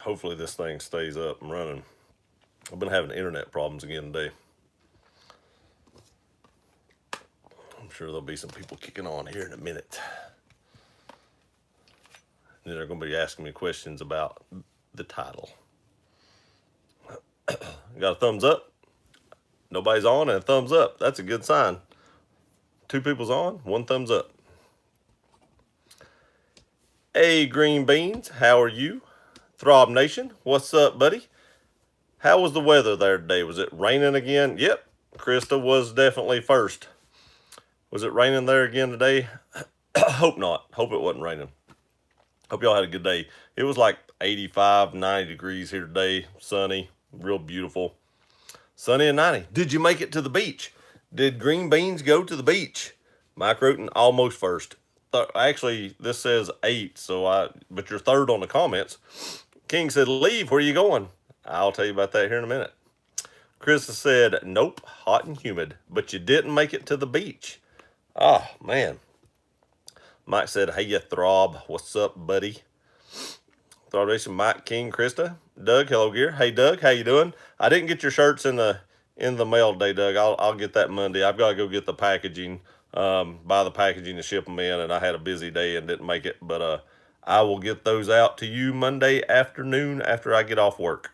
hopefully this thing stays up and running. I've been having internet problems again today. I'm sure there'll be some people kicking on here in a minute. And they're going to be asking me questions about the title. Got a thumbs up? Nobody's on and a thumbs up. That's a good sign. 2 people's on, 1 thumbs up. Hey, Green Beans, how are you? Throb Nation, what's up, buddy? How was the weather there today? Was it raining again? Yep, Krista was definitely first. Was it raining there again today? Hope not. Hope it wasn't raining. Hope y'all had a good day. It was like 85, 90 degrees here today. Sunny, real beautiful. Sunny and 90. Did you make it to the beach? Did Green Beans go to the beach? Mike Roten, almost first. Actually, this says 8, but you're third on the comments. King said, leave, where are you going? I'll tell you about that here in a minute. Chris said, nope, hot and humid, but you didn't make it to the beach. Oh, man. Mike said, hey, you Throb. What's up, buddy? Throb Nation, Mike, King, Krista. Doug, hello, Gear. Hey, Doug, how you doing? I didn't get your shirts in the mail today, Doug. I'll get that Monday. I've got to go get the packaging, buy the packaging to ship them in, and I had a busy day and didn't make it. But I will get those out to you Monday afternoon after I get off work.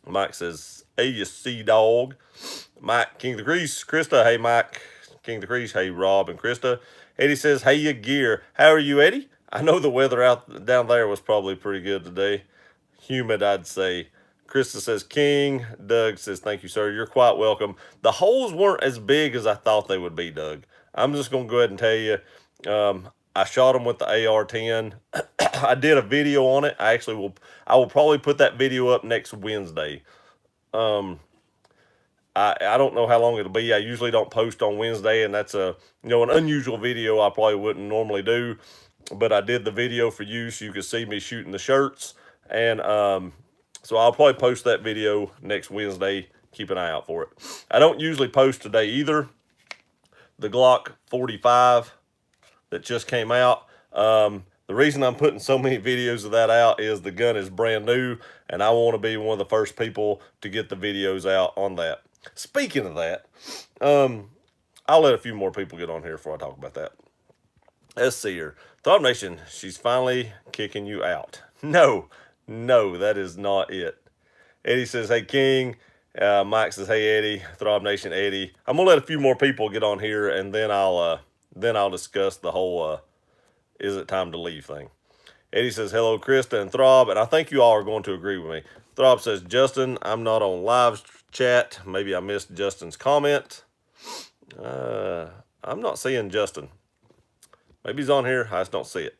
Mike says, hey, you sea dog. Mike, King of the Grease. Krista, hey, Mike. King of the Grease, hey, Rob and Krista. Eddie says, hey, you Gear. How are you, Eddie? I know the weather out down there was probably pretty good today. Humid, I'd say. Krista says, King. Doug says, thank you, sir. You're quite welcome. The holes weren't as big as I thought they would be, Doug. I'm just going to go ahead and tell you, I shot them with the AR-10. I did a video on it. I will probably put that video up next Wednesday. I don't know how long it'll be. I usually don't post on Wednesday, and that's an unusual video I probably wouldn't normally do. But I did the video for you so you could see me shooting the shirts. And so I'll probably post that video next Wednesday. Keep an eye out for it. I don't usually post today either. The Glock 45 that just came out. The reason I'm putting so many videos of that out is the gun is brand new, and I want to be one of the first people to get the videos out on that. Speaking of that, I'll let a few more people get on here before I talk about that. Let's see here. Throb Nation, she's finally kicking you out. No, that is not it. Eddie says, hey, King. Mike says, hey, Eddie. Throb Nation, Eddie. I'm going to let a few more people get on here, and then I'll discuss the whole is it time to leave thing. Eddie says, hello, Krista and Throb, and I think you all are going to agree with me. Throb says, Justin, I'm not on live chat. Maybe I missed Justin's comment. I'm not seeing Justin. Maybe he's on here. I just don't see it.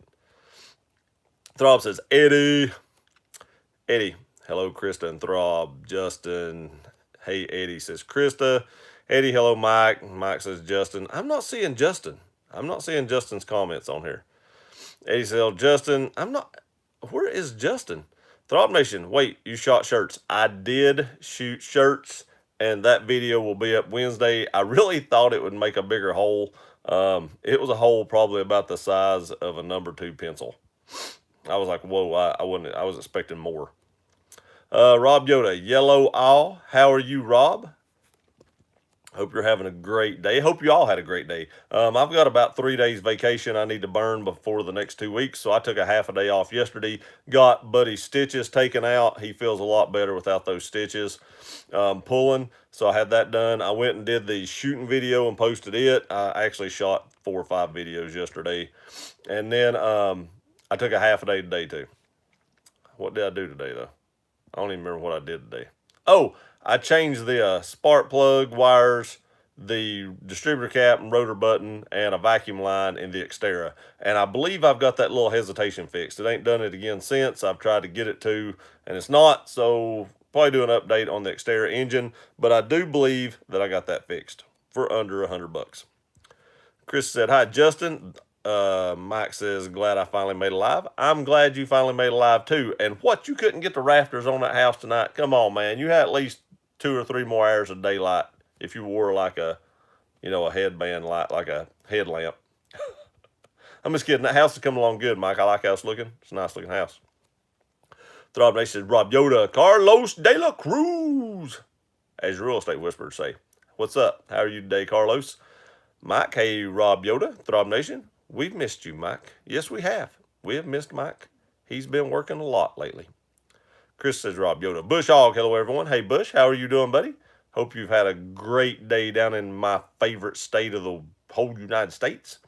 Throb says, Eddie. Eddie, hello, Krista and Throb. Justin, hey, Eddie says, Krista. Eddie, hello, Mike. Mike says, Justin. I'm not seeing Justin. I'm not seeing Justin's comments on here. Eddie says, Justin, where is Justin? Throb Nation, wait, you shot shirts. I did shoot shirts, and that video will be up Wednesday. I really thought it would make a bigger hole. It was a hole probably about the size of a number 2 pencil. I was like, whoa, I was expecting more. Rob Yoda, Yellow Owl, how are you, Rob? Hope you're having a great day. Hope you all had a great day. I've got about 3 days vacation I need to burn before the next 2 weeks, so I took a half a day off yesterday. Got Buddy's stitches taken out. He feels a lot better without those stitches pulling, so I had that done. I went and did the shooting video and posted it. I actually shot 4 or 5 videos yesterday, and then I took a half a day today too. What did I do today though? I don't even remember what I did today. Oh, I changed the spark plug wires, the distributor cap and rotor button, and a vacuum line in the Xterra. And I believe I've got that little hesitation fixed. It ain't done it again since. I've tried to get it to, and it's not. So probably do an update on the Xterra engine. But I do believe that I got that fixed for under $100. Chris said, hi, Justin. Mike says, glad I finally made it live. I'm glad you finally made it live too. And what, you couldn't get the rafters on that house tonight? Come on, man. You had at least 2 or 3 more hours of daylight if you wore like a headband light, like a headlamp. I'm just kidding. That house is coming along good, Mike. I like how it's looking. It's a nice looking house. Throb Nation says Rob Yoda, Carlos De La Cruz, as your real estate whisperers say. What's up? How are you today, Carlos? Mike, hey, Rob Yoda, Throb Nation. We've missed you, Mike. Yes, we have. We have missed Mike. He's been working a lot lately. Chris says Rob Yoda. Bush Hog, hello everyone. Hey Bush, how are you doing, buddy? Hope you've had a great day down in my favorite state of the whole United States.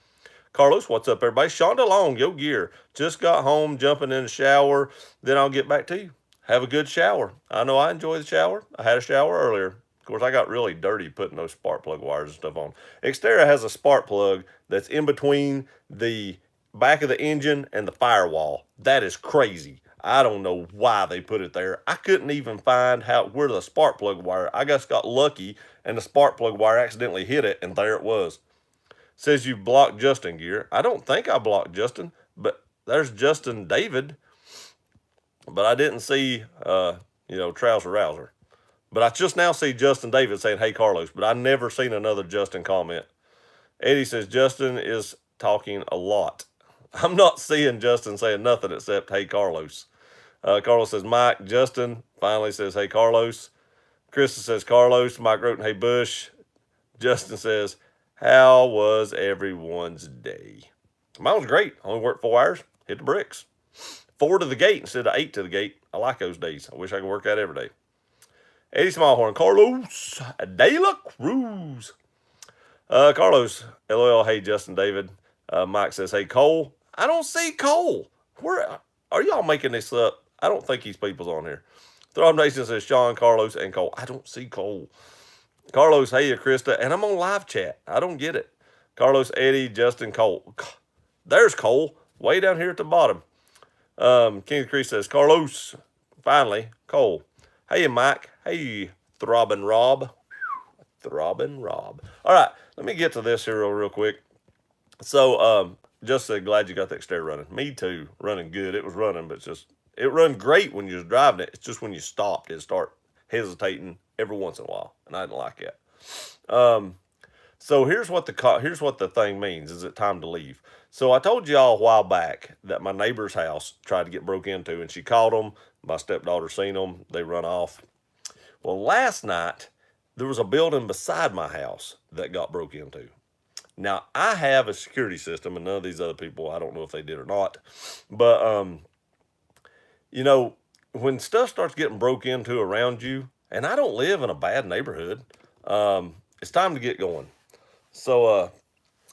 Carlos, what's up, everybody? Shonda Long, yo gear. Just got home, jumping in the shower. Then I'll get back to you. Have a good shower. I know I enjoy the shower. I had a shower earlier. Of course, I got really dirty putting those spark plug wires and stuff on. Xterra has a spark plug that's in between the back of the engine and the firewall. That is crazy. I don't know why they put it there. I couldn't even find where the spark plug wire. I just got lucky and the spark plug wire accidentally hit it, and there it was. Says you blocked Justin Gear. I don't think I blocked Justin, but there's Justin David. But I didn't see, Trouser Rouser. But I just now see Justin David saying, hey, Carlos, but I never seen another Justin comment. Eddie says Justin is talking a lot. I'm not seeing Justin saying nothing except, hey, Carlos. Carlos says, Mike. Justin finally says, hey, Carlos. Krista says, Carlos. Mike wrote, hey, Bush. Justin says, how was everyone's day? Mine was great. Only worked 4 hours. Hit the bricks. 4 to the gate instead of 8 to the gate. I like those days. I wish I could work that every day. Eddie Smallhorn. Carlos De La Cruz. Carlos. LOL. Hey, Justin David. Mike says, hey, Cole. I don't see Cole. Where are y'all making this up? I don't think these people's on here. Throb Nation says Sean, Carlos, and Cole. I don't see Cole. Carlos, hey, Krista, and I'm on live chat. I don't get it. Carlos, Eddie, Justin, Cole. There's Cole, way down here at the bottom. King of the Creek says, Carlos, finally, Cole. Hey, Mike. Hey, Throbbing Rob. Throbbing Rob. All right, let me get to this here real quick. So, just said, glad you got that Xterra running. Me too, running good. It was running, but it run great when you was driving it. It's just when you stopped, it start hesitating every once in a while, and I didn't like it. So here's what the thing means. Is it time to leave? So I told y'all a while back that my neighbor's house tried to get broke into, and she called them. My stepdaughter seen them. They run off. Well, last night there was a building beside my house that got broke into. Now I have a security system, and none of these other people, I don't know if they did or not, but when stuff starts getting broke into around you, and I don't live in a bad neighborhood, it's time to get going. So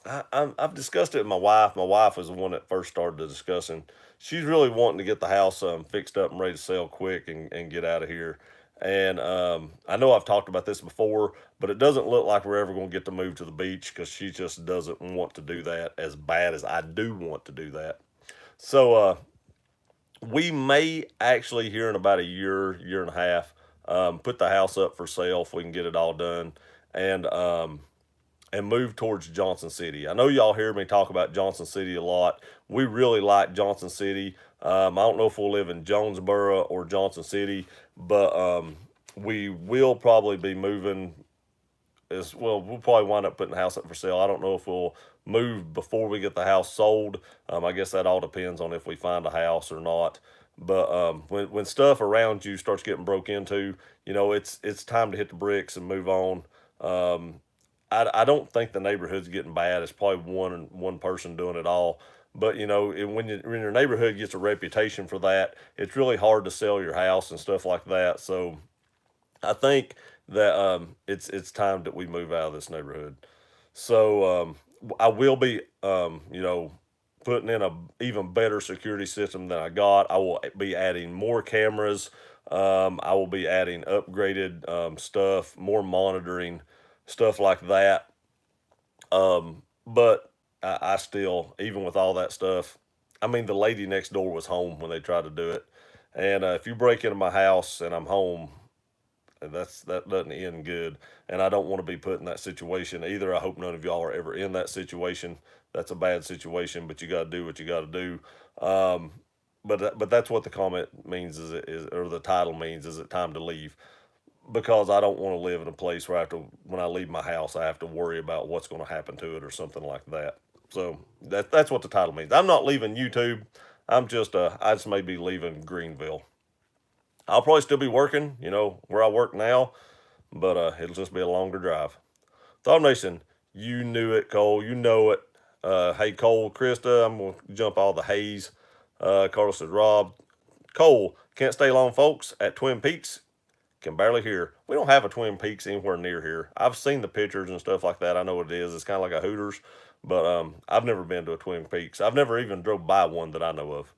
I've discussed it with my wife. My wife was the one that first started the discussing. She's really wanting to get the house fixed up and ready to sell quick and get out of here. And I know I've talked about this before, but it doesn't look like we're ever going to get to move to the beach because she just doesn't want to do that as bad as I do want to do that. So we may actually, here in about a year and a half, put the house up for sale if we can get it all done, and move towards Johnson City. I know y'all hear me talk about Johnson City a lot. We really like Johnson City. I don't know if we'll live in Jonesboro or Johnson City, but we will probably be moving as well. We'll probably wind up putting the house up for sale. I don't know if we'll move before we get the house sold. I guess that all depends on if we find a house or not. But when stuff around you starts getting broke into, it's time to hit the bricks and move on. I don't think the neighborhood's getting bad. It's probably one person doing it all. But when your neighborhood gets a reputation for that, it's really hard to sell your house and stuff like that. So I think that it's time that we move out of this neighborhood. So I will be putting in a even better security system than I got. I will be adding more cameras. I will be adding upgraded stuff, more monitoring, stuff like that. But I still, even with all that stuff, I mean, the lady next door was home when they tried to do it. And if you break into my house and I'm home, that doesn't end good. And I don't want to be put in that situation either. I hope none of y'all are ever in that situation. That's a bad situation, but you got to do what you got to do. But that's what the comment means or the title means, is it time to leave? Because I don't want to live in a place where when I leave my house, I have to worry about what's going to happen to it or something like that. So that's what the title means. I'm not leaving YouTube. I just may be leaving Greenville. I'll probably still be working, where I work now, but it'll just be a longer drive. Thought Nation, you knew it, Cole. You know it. Hey, Cole, Krista, I'm going to jump all the haze. Carlos says, Rob, Cole, can't stay long, folks, at Twin Peaks. Can barely hear. We don't have a Twin Peaks anywhere near here. I've seen the pictures and stuff like that. I know what it is. It's kind of like a Hooters, but I've never been to a Twin Peaks. I've never even drove by one that I know of.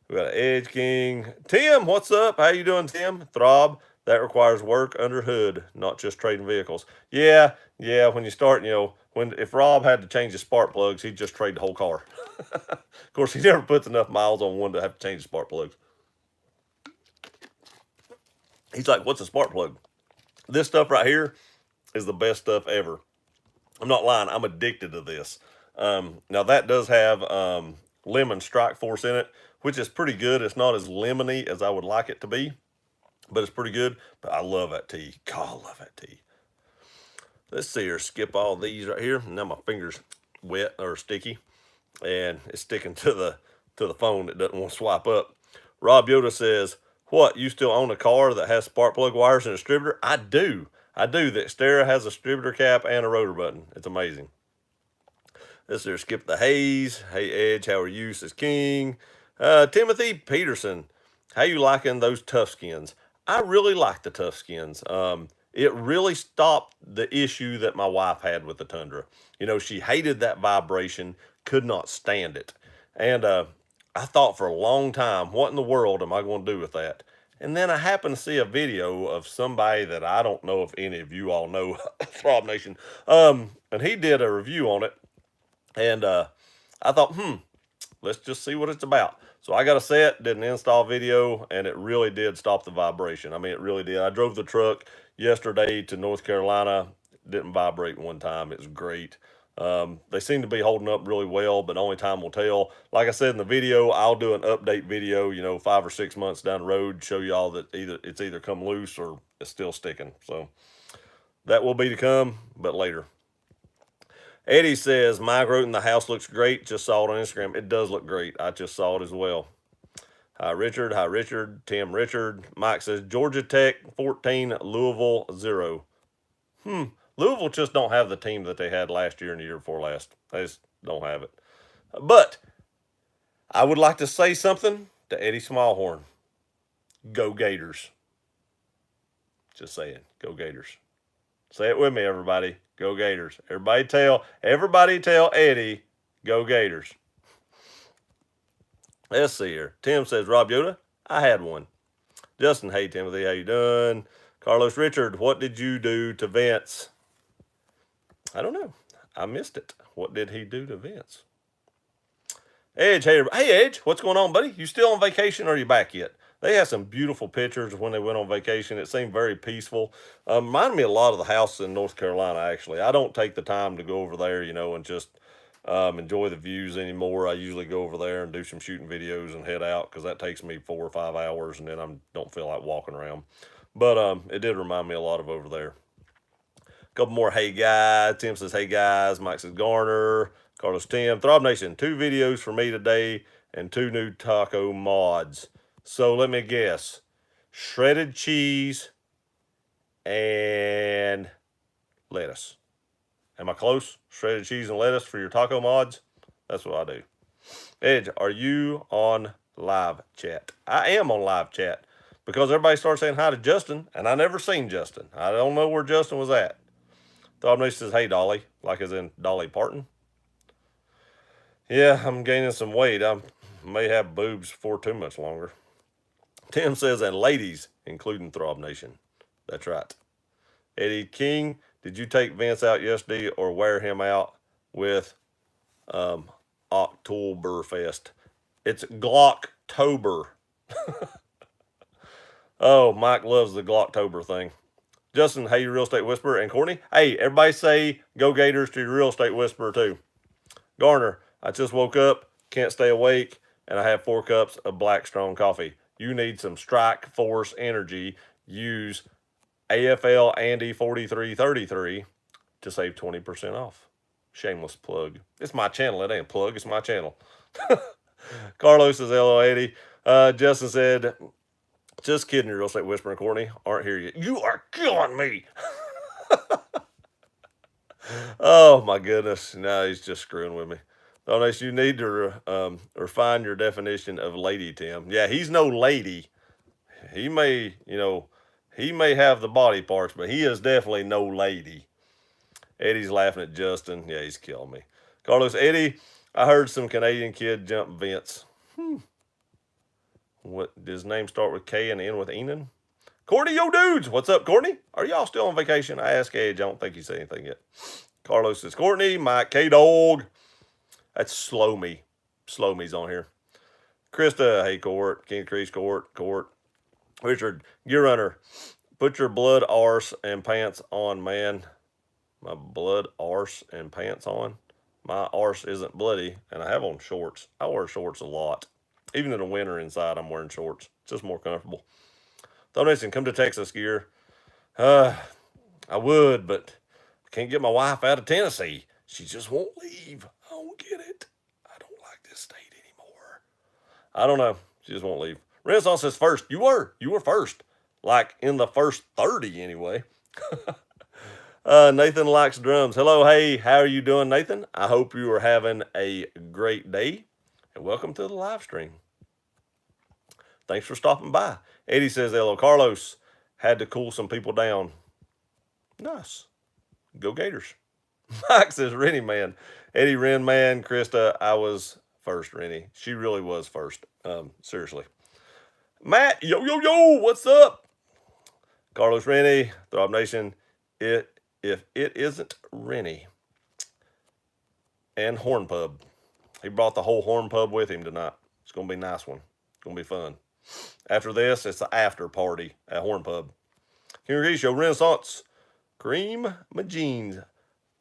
We got an Edge King. Tim, what's up? How you doing, Tim? Throb, that requires work under hood, not just trading vehicles. Yeah. When you start, if Rob had to change the spark plugs, he'd just trade the whole car. Of course, he never puts enough miles on one to have to change the spark plugs. He's like, what's a spark plug? This stuff right here is the best stuff ever. I'm not lying. I'm addicted to this. Now that does have lemon strike force in it, which is pretty good. It's not as lemony as I would like it to be, but it's pretty good. But I love that tea. God, I love that tea. Let's see here. Skip all these right here. Now my finger's wet or sticky, and it's sticking to the phone. It doesn't want to swipe up. Rob Yoda says, what, you still own a car that has spark plug wires and a distributor? I do. The Xterra has a distributor cap and a rotor button. It's amazing. Let's see, skip the haze. Hey, Edge, how are you? Says King. Timothy Peterson, how you liking those tough skins? I really like the tough skins. It really stopped the issue that my wife had with the Tundra. She hated that vibration, could not stand it. And I thought for a long time, what in the world am I going to do with that? And then I happened to see a video of somebody that I don't know if any of you all know, Throb Nation. And he did a review on it. And I thought, let's just see what it's about. So I got a set, did an install video, and it really did stop the vibration. I mean, it really did. I drove the truck yesterday to North Carolina. Didn't vibrate one time. It was great. They seem to be holding up really well, but only time will tell. Like I said in the video, I'll do an update video, 5 or 6 months down the road, show you all that it's either come loose or it's still sticking. So that will be to come, but later. Eddie says, Mike wrote in the house looks great. Just saw it on Instagram. It does look great. I just saw it as well. Hi, Richard. Tim Richard. Mike says, Georgia Tech 14, Louisville 0. Louisville just don't have the team that they had last year and the year before last. They just don't have it. But I would like to say something to Eddie Smallhorn. Go Gators. Just saying. Go Gators. Say it with me, everybody. Go Gators. Everybody tell Eddie, go Gators. Let's see here. Tim says, Rob Yoda, I had one. Justin, hey, Timothy, how you doing? Carlos Richard, what did you do to Vince? I don't know. I missed it. What did he do to Vince? Edge, hey, Edge, what's going on, buddy? You still on vacation or are you back yet? They had some beautiful pictures when they went on vacation. It seemed very peaceful. Reminded me a lot of the house in North Carolina, actually. I don't take the time to go over there, and just enjoy the views anymore. I usually go over there and do some shooting videos and head out because that takes me 4 or 5 hours, and then I don't feel like walking around. But it did remind me a lot of over there. A couple more hey guys. Tim says hey guys. Mike says Garner. Carlos Tim. Throb Nation, 2 videos for me today and 2 new taco mods. So let me guess. Shredded cheese and lettuce. Am I close? Shredded cheese and lettuce for your taco mods? That's what I do. Edge, are you on live chat? I am on live chat because everybody started saying hi to Justin, and I never seen Justin. I don't know where Justin was at. Throb Nation says, hey, Dolly, like as in Dolly Parton. Yeah, I'm gaining some weight. I may have boobs for too much longer. Tim says, and ladies, including Throb Nation. That's right. Eddie King, did you take Vince out yesterday or wear him out with Oktoberfest? It's Glocktober. Oh, Mike loves the Glocktober thing. Justin, hey, you real estate whisperer. And Courtney, hey, everybody say go Gators to your real estate whisperer too. Garner, I just woke up, can't stay awake, and I have 4 cups of black strong coffee. You need some Strike Force energy. Use AFL Andy 4333 to save 20% off. Shameless plug. It's my channel. It ain't a plug. It's my channel. Carlos says, hello, 80. Justin said, Just kidding, real estate whispering Courtney. Aren't here yet. You are killing me. Oh my goodness. No, he's just screwing with me. Donation, you need to refine your definition of lady, Tim. Yeah, he's no lady. He may, he may have the body parts, but he is definitely no lady. Eddie's laughing at Justin. Yeah, he's killing me. Carlos, Eddie, I heard some Canadian kid jump Vince. What does his name start with K and end with Enan? Courtney, yo dudes, what's up, Courtney? Are y'all still on vacation? I asked Edge. I don't think he said anything yet. Carlos says, Courtney, Mike, K-Dog. That's Slow Me. Slow Me's on here. Krista, hey, Court. King Crease, Court. Richard, Gear Runner, put your blood arse and pants on, man. My blood arse and pants on. My arse isn't bloody, and I have on shorts. I wear shorts a lot. Even in the winter inside, I'm wearing shorts. It's just more comfortable. Donation, come to Texas, Gear. I would, but I can't get my wife out of Tennessee. She just won't leave. I don't get it. I don't like this state anymore. I don't know. She just won't leave. Renaissance says first. You were first. Like in the first 30 anyway. Nathan likes drums. Hello, hey, how are you doing, Nathan? I hope you are having a great day. And welcome to the live stream. Thanks for stopping by. Eddie says, hello, Carlos. Had to cool some people down. Nice. Go Gators. Mike says, Rennie, man. Eddie, Ren, man. Krista, I was first, Rennie. She really was first. Seriously. Matt, yo, what's up? Carlos, Rennie, Throb Nation. If it isn't Rennie and Horn Pub. He brought the whole Horn Pub with him tonight. It's going to be a nice one. It's going to be fun. After this, it's the after party at Horn Pub. Henry Show, Renaissance. Cream my jeans.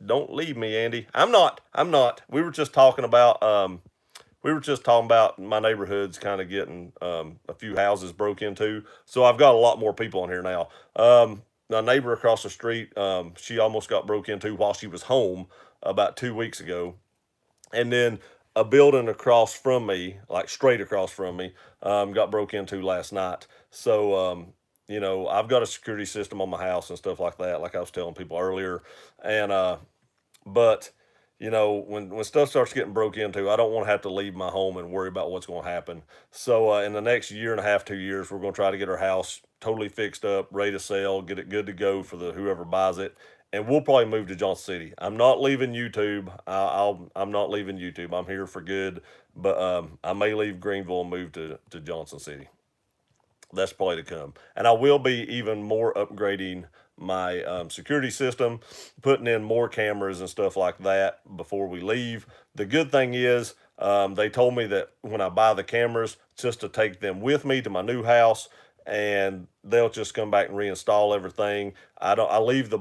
Don't leave me, Andy. I'm not. We were just talking about my neighborhood's kind of getting a few houses broke into. So I've got a lot more people on here now. My neighbor across the street, she almost got broke into while she was home about 2 weeks ago. And then a building across from me, like straight across from me, got broke into last night. So, I've got a security system on my house and stuff like that, like I was telling people earlier. And, but, when stuff starts getting broke into, I don't want to have to leave my home and worry about what's going to happen. So, in the next year and a half, 2 years, we're going to try to get our house totally fixed up, ready to sell, get it good to go for whoever buys it. And we'll probably move to Johnson City. I'm not leaving YouTube. I'm not leaving YouTube. I'm here for good. But I may leave Greenville and move to Johnson City. That's probably to come. And I will be even more upgrading my security system, putting in more cameras and stuff like that before we leave. The good thing is they told me that when I buy the cameras, just to take them with me to my new house, and they'll just come back and reinstall everything. I leave the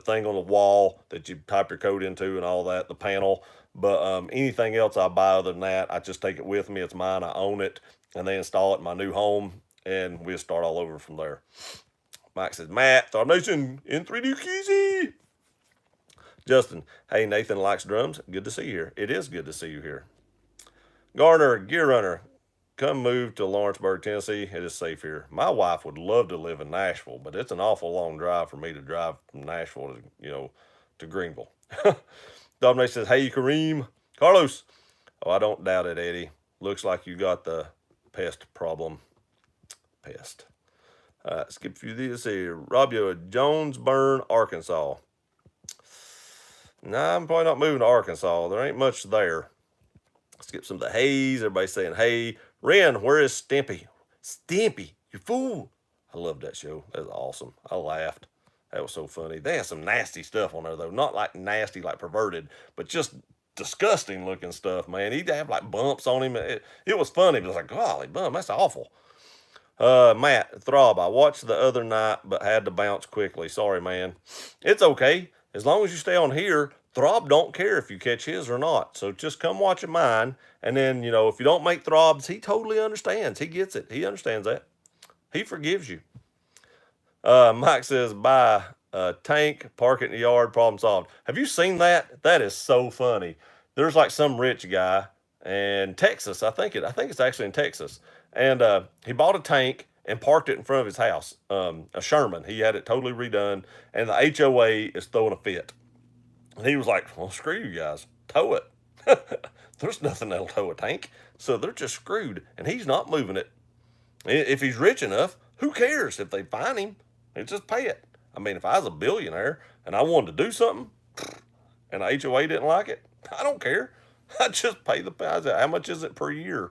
thing on the wall that you type your code into and all that, the panel. But anything else I buy other than that, I just take it with me. It's mine. I own it, and they install it in my new home, and we'll start all over from there. Mike says, Matt, Thought Nation in 3D Keezy. Justin, hey, Nathan likes drums. Good to see you here. It is good to see you here. Garner, Gear Runner, come move to Lawrenceburg, Tennessee. It is safe here. My wife would love to live in Nashville, but it's an awful long drive for me to drive from Nashville to Greenville. Dominic says, hey, Kareem. Carlos. Oh, I don't doubt it, Eddie. Looks like you got the pest problem. Pest. Skip a few of these here. Robio, Jonesburn, Arkansas. Nah, I'm probably not moving to Arkansas. There ain't much there. Skip some of the haze. Everybody's saying, hey, Ren, where is Stimpy? Stimpy, you fool. I loved that show. That was awesome. I laughed. That was so funny. They had some nasty stuff on there, though. Not like nasty, like perverted, but just disgusting looking stuff, man. He'd have like bumps on him. It was funny, but it was like, golly, bum, that's awful. Matt, Throb, I watched the other night, but had to bounce quickly. Sorry, man. It's okay. As long as you stay on here, Throb don't care if you catch his or not. So just come watch mine. And then, if you don't make Throbs, he totally understands. He gets it. He understands that. He forgives you. Mike says, bye. Tank, park it in the yard, problem solved. Have you seen that? That is so funny. There's like some rich guy in Texas. I think it's actually in Texas. And he bought a tank and parked it in front of his house, a Sherman. He had it totally redone, and the HOA is throwing a fit. And he was like, well, screw you guys, tow it. There's nothing that'll tow a tank. So they're just screwed, and he's not moving it. If he's rich enough, who cares if they fine him? They just pay it. I mean, if I was a billionaire and I wanted to do something and the HOA didn't like it, I don't care. I just pay the price. How much is it per year?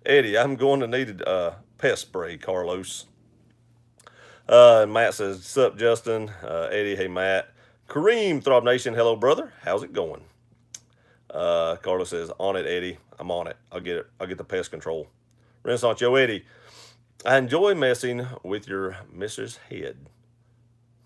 Eddie, I'm going to need a pest spray, Carlos. And Matt says, sup, Justin? Eddie, hey, Matt. Kareem, Throb Nation, hello, brother. How's it going? Carlos says, on it, Eddie. I'm on it. I'll get it. I'll get the pest control. Renaissance, yo, Eddie. I enjoy messing with your Mrs. Head.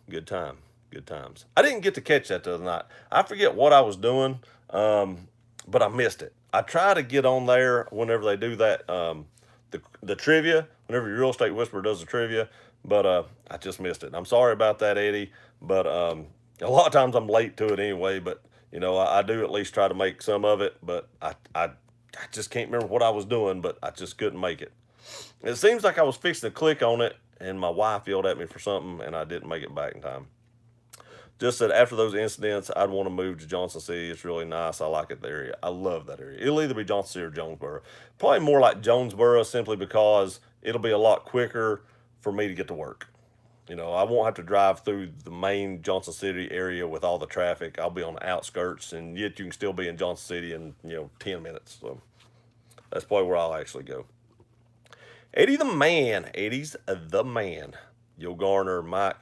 Good time. Good times. I didn't get to catch that the other night. I forget what I was doing, but I missed it. I try to get on there whenever they do that, the trivia, whenever your Real Estate Whisperer does the trivia, but I just missed it. I'm sorry about that, Eddie, but a lot of times I'm late to it anyway, but you know, I do at least try to make some of it, but I just can't remember what I was doing, but I just couldn't make it. It seems like I was fixing to click on it, and my wife yelled at me for something, and I didn't make it back in time. Just said after those incidents, I'd want to move to Johnson City. It's really nice. I like it, the area. I love that area. It'll either be Johnson City or Jonesboro. Probably more like Jonesboro simply because it'll be a lot quicker for me to get to work. You know, I won't have to drive through the main Johnson City area with all the traffic. I'll be on the outskirts, and yet you can still be in Johnson City in, 10 minutes. So that's probably where I'll actually go. Eddie the man. Eddie's the man. Yo Garner, Mike.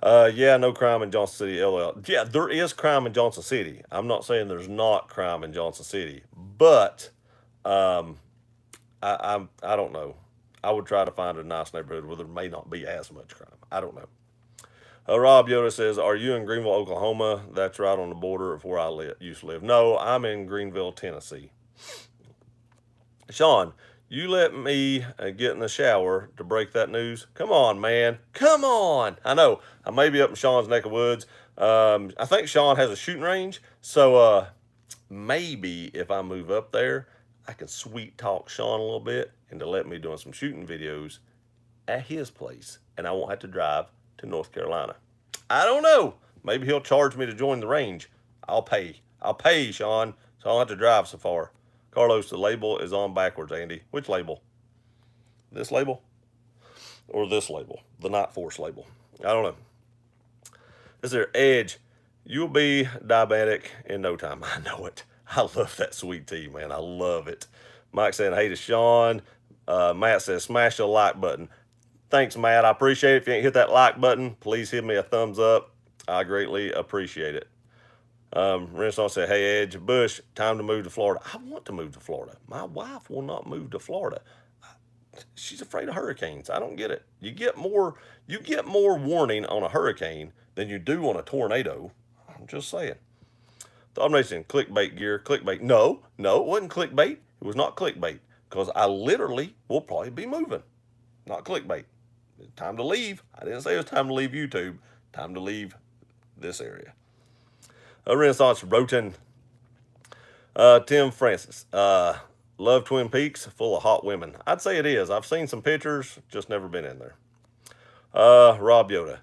Yeah, no crime in Johnson City, LL. Yeah, there is crime in Johnson City. I'm not saying there's not crime in Johnson City, but I don't know. I would try to find a nice neighborhood where there may not be as much crime. I don't know. Rob Yoda says, "Are you in Greenville, Oklahoma? That's right on the border of where I used to live." No, I'm in Greenville, Tennessee. Sean, you let me get in the shower to break that news. Come on, man. Come on. I know. I may be up in Sean's neck of woods. I think Sean has a shooting range. So maybe if I move up there, I can sweet talk Sean a little bit into let me doing some shooting videos at his place. And I won't have to drive to North Carolina. I don't know. Maybe he'll charge me to join the range. I'll pay. I'll pay, Sean, so I don't have to drive so far. Carlos, the label is on backwards, Andy. Which label? This label? Or this label? The Night Force label. I don't know. Is there Edge? You'll be diabetic in no time. I know it. I love that sweet tea, man. I love it. Mike saying, hey to Sean. Matt says, smash the like button. Thanks, Matt. I appreciate it. If you ain't hit that like button, please hit me a thumbs up. I greatly appreciate it. Renaissance said, hey, Edge, Bush, time to move to Florida. I want to move to Florida. My wife will not move to Florida. She's afraid of hurricanes. I don't get it. You get more warning on a hurricane than you do on a tornado. I'm just saying. The Nation, clickbait gear, clickbait. No, it wasn't clickbait. It was not clickbait because I literally will probably be moving. Not clickbait. It's time to leave. I didn't say it was time to leave YouTube. Time to leave this area. Renaissance Roten. Tim Francis. Love Twin Peaks, full of hot women. I'd say it is. I've seen some pictures, just never been in there. Rob Yoda.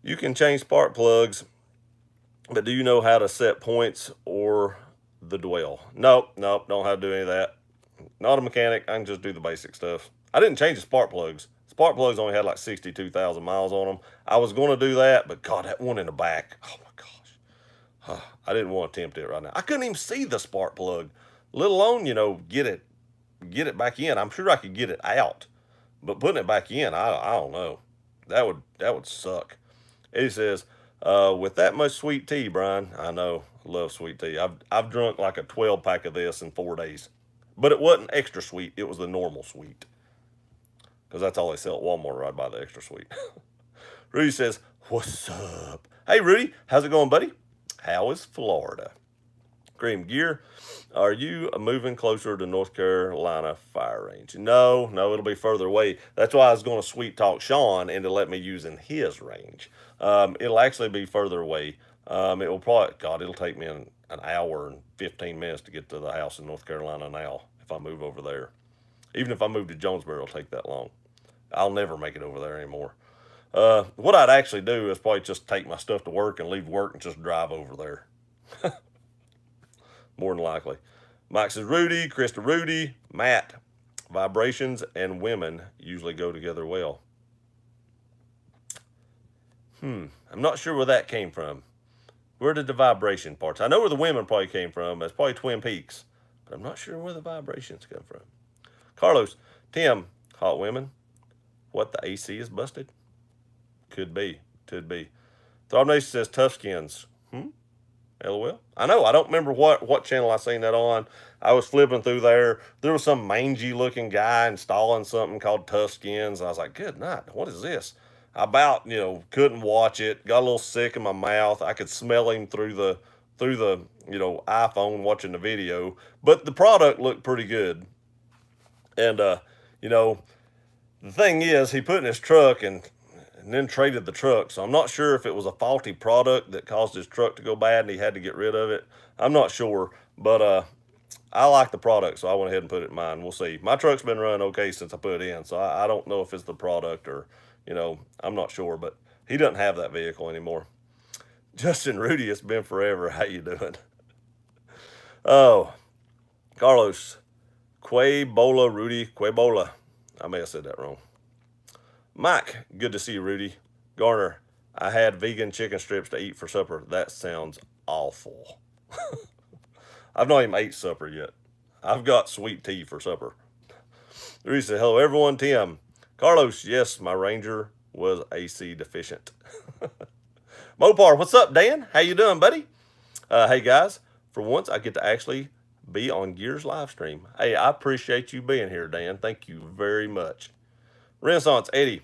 You can change spark plugs, but do you know how to set points or the dwell? Nope, don't know how to do any of that. Not a mechanic. I can just do the basic stuff. I didn't change the spark plugs. Spark plugs only had like 62,000 miles on them. I was going to do that, but God, that one in the back. Oh my gosh. I didn't want to attempt it right now. I couldn't even see the spark plug, let alone, get it back in. I'm sure I could get it out, but putting it back in, I don't know. That would suck. He says, with that much sweet tea, Brian, I know, I love sweet tea. I've drunk like a 12 pack of this in 4 days, but it wasn't extra sweet. It was the normal sweet. Because that's all they sell at Walmart, right by the extra sweet. Rudy says, what's up? Hey, Rudy, how's it going, buddy? How is Florida? Cream Gear, are you moving closer to North Carolina fire range? No, it'll be further away. That's why I was going to sweet talk Sean into let me use in his range. It'll actually be further away. It will probably, God, it'll take me an hour and 15 minutes to get to the house in North Carolina now if I move over there. Even if I move to Jonesboro, it'll take that long. I'll never make it over there anymore. What I'd actually do is probably just take my stuff to work and leave work and just drive over there. More than likely. Mike says Rudy, Krista Rudy, Matt. Vibrations and women usually go together well. I'm not sure where that came from. Where did the vibration parts? I know where the women probably came from. That's probably Twin Peaks. But I'm not sure where the vibrations come from. Carlos, Tim, hot women. What, the AC is busted? Could be. Could be. Throb Nation says tough skins. LOL. I know. I don't remember what channel I seen that on. I was flipping through there. There was some mangy looking guy installing something called Tough Skins. I was like, good night. What is this? I about, couldn't watch it. Got a little sick in my mouth. I could smell him through the iPhone watching the video. But the product looked pretty good. And the thing is, he put in his truck and then traded the truck. So I'm not sure if it was a faulty product that caused his truck to go bad and he had to get rid of it. I'm not sure, but I like the product, so I went ahead and put it in mine. We'll see. My truck's been running okay since I put it in, so I don't know if it's the product or, I'm not sure, but he doesn't have that vehicle anymore. Justin Rudy, it's been forever. How you doing? Oh, Carlos, Quebola Rudy, Quebola. I may have said that wrong. Mike, good to see you, Rudy. Garner, I had vegan chicken strips to eat for supper. That sounds awful. I've not even ate supper yet. I've got sweet tea for supper. Rudy said, hello, everyone. Tim. Carlos, yes, my Ranger was AC deficient. Mopar, what's up, Dan? How you doing, buddy? Hey, guys. For once, I get to actually be on Gears live stream. Hey, I appreciate you being here, Dan. Thank you very much. Renaissance, Eddie,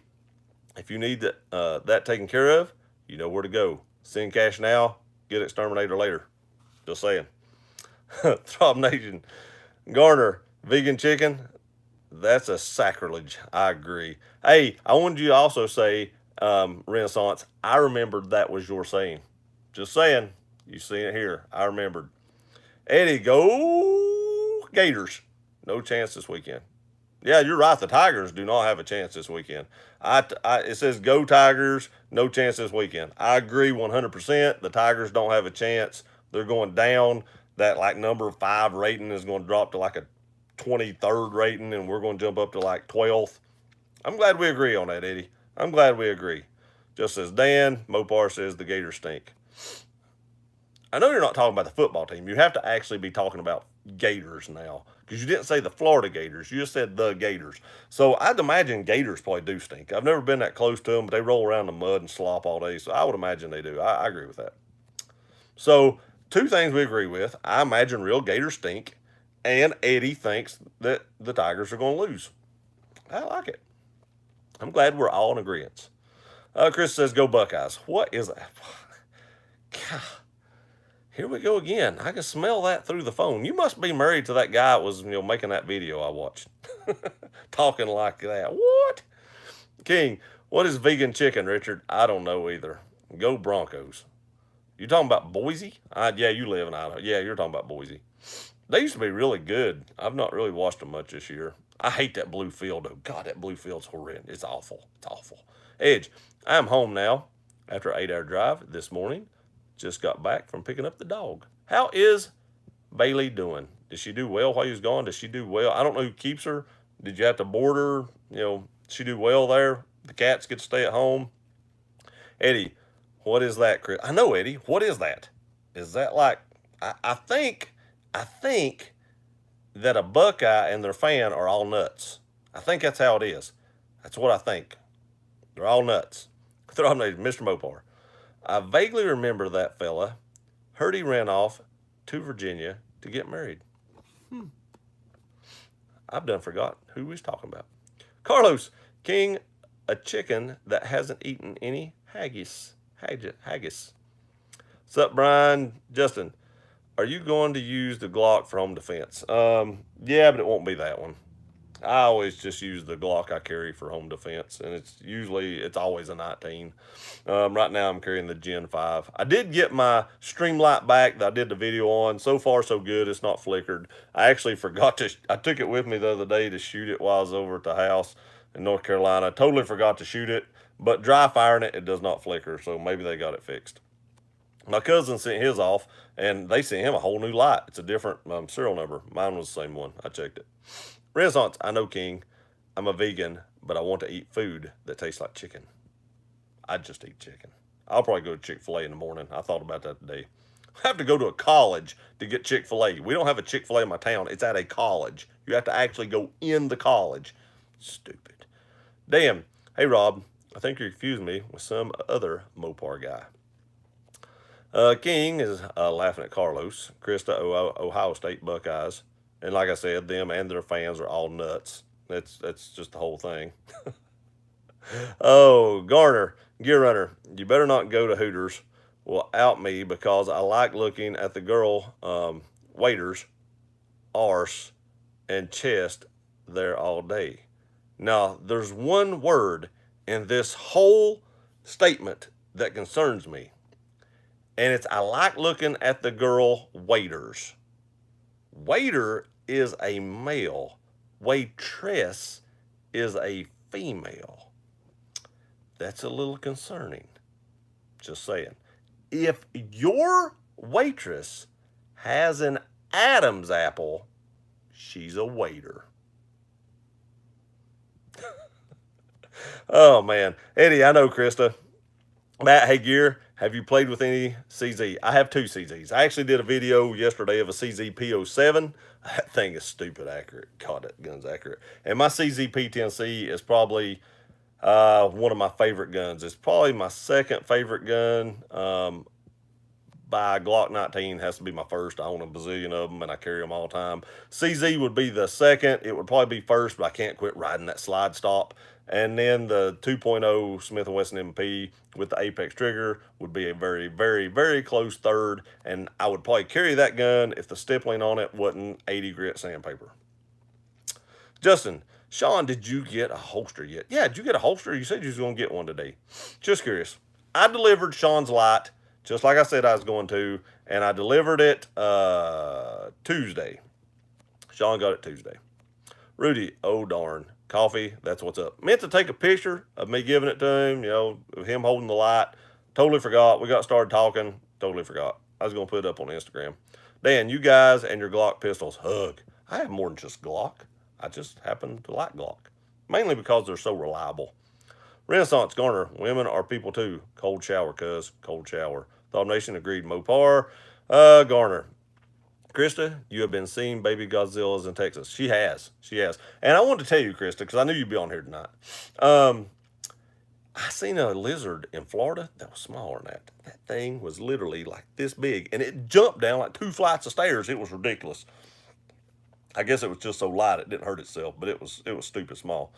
if you need that taken care of, you know where to go. Send cash now, get Exterminator later. Just saying. Throb Nation, Garner, vegan chicken, that's a sacrilege. I agree. Hey, I wanted you to also say, Renaissance, I remembered that was your saying. Just saying. You see it here. I remembered. Eddie, go Gators. No chance this weekend. Yeah, you're right. The Tigers do not have a chance this weekend. It says go Tigers, no chance this weekend. I agree 100%. The Tigers don't have a chance. They're going down. That number 5 rating is going to drop to like a 23rd rating, and we're going to jump up to like 12th. I'm glad we agree on that, Eddie. I'm glad we agree. Just as Dan, Mopar says the Gators stink. I know you're not talking about the football team. You have to actually be talking about Gators now, because you didn't say the Florida Gators. You just said the Gators. So I'd imagine Gators probably do stink. I've never been that close to them, but they roll around in the mud and slop all day. So I would imagine they do. I agree with that. So 2 things we agree with. I imagine real Gators stink, and Eddie thinks that the Tigers are going to lose. I like it. I'm glad we're all in agreement. Chris says, go Buckeyes. What is that? God. Here we go again. I can smell that through the phone. You must be married to that guy that was, making that video I watched. Talking like that. What? King, what is vegan chicken, Richard? I don't know either. Go Broncos. You talking about Boise? Yeah, you live in Idaho. Yeah, you're talking about Boise. They used to be really good. I've not really watched them much this year. I hate that blue field, though. God, that blue field's horrendous. It's awful. It's awful. Edge, I'm home now after an 8-hour drive this morning. Just got back from picking up the dog. How is Bailey doing? Did she do well while you was gone? Did she do well? I don't know who keeps her. Did you have to board her? She do well there? The cats get to stay at home? Eddie, what is that, Chris? I know, Eddie. What is that? Is that like, I think that a Buckeye and their fan are all nuts. I think that's how it is. That's what I think. They're all nuts. Throw them, Mr. Mopar. I vaguely remember that fella. Heard he ran off to Virginia to get married. I've done forgot who he's talking about. Carlos, King, a chicken that hasn't eaten any haggis. Haggis. What's up, Brian? Justin, are you going to use the Glock for home defense? Yeah, but it won't be that one. I always just use the Glock I carry for home defense, and it's always a 19. Right now I'm carrying the Gen 5. I did get my Streamlight back that I did the video on. So far so good. It's not flickered. I actually forgot to. I took it with me the other day to shoot it while I was over at the house in North Carolina. I totally forgot to shoot it, but dry firing it, it does not flicker. So maybe they got it fixed. My cousin sent his off, and they sent him a whole new light. It's a different serial number. Mine was the same one. I checked it. Renaissance, I know, King. I'm a vegan, but I want to eat food that tastes like chicken. I just eat chicken. I'll probably go to Chick-fil-A in the morning. I thought about that today. I have to go to a college to get Chick-fil-A. We don't have a Chick-fil-A in my town. It's at a college. You have to actually go in the college. Stupid. Damn. Hey, Rob. I think you're confusing me with some other Mopar guy. King is laughing at Carlos. Krista, Ohio State Buckeyes. And like I said, them and their fans are all nuts. That's just the whole thing. Oh, Garner, Gear Runner, you better not go to Hooters. Will out me because I like looking at the girl waiters, arse, and chest there all day. Now, there's one word in this whole statement that concerns me, and it's I like looking at the girl waiters. Waiter is a male, waitress is a female. That's a little concerning. Just saying. If your waitress has an Adam's apple, she's a waiter. Oh, man. Eddie, I know, Krista. Matt, hey, Gear, have you played with any CZ? I have two CZs. I actually did a video yesterday of a CZ P07. That thing is stupid accurate. God, that gun's accurate. And my CZ P10C is probably one of my favorite guns. It's probably my second favorite gun. By Glock 19 has to be my first. I own a bazillion of them and I carry them all the time. CZ would be the second. It would probably be first, but I can't quit riding that slide stop. And then the 2.0 Smith & Wesson MP with the Apex trigger would be a very, very, very close third. And I would probably carry that gun if the stippling on it wasn't 80 grit sandpaper. Justin, Sean, did you get a holster yet? Yeah, did you get a holster? You said you was going to get one today. Just curious. I delivered Sean's light, just like I said I was going to, and I delivered it Tuesday. Sean got it Tuesday. Rudy, oh darn. Coffee, that's what's up. Meant to take a picture of me giving it to him, of him holding the light. Totally forgot. We got started talking. Totally forgot. I was going to put it up on Instagram. Dan, you guys and your Glock pistols, hug. I have more than just Glock. I just happen to like Glock. Mainly because they're so reliable. Renaissance, Garner, women are people too. Cold shower, cuz. Cold shower. Thought Nation agreed. Mopar. Garner. Krista, you have been seeing baby Godzillas in Texas. She has. She has. And I wanted to tell you, Krista, because I knew you'd be on here tonight. I seen a lizard in Florida that was smaller than that. That thing was literally like this big, and it jumped down like 2 flights of stairs. It was ridiculous. I guess it was just so light it didn't hurt itself, but it was stupid small.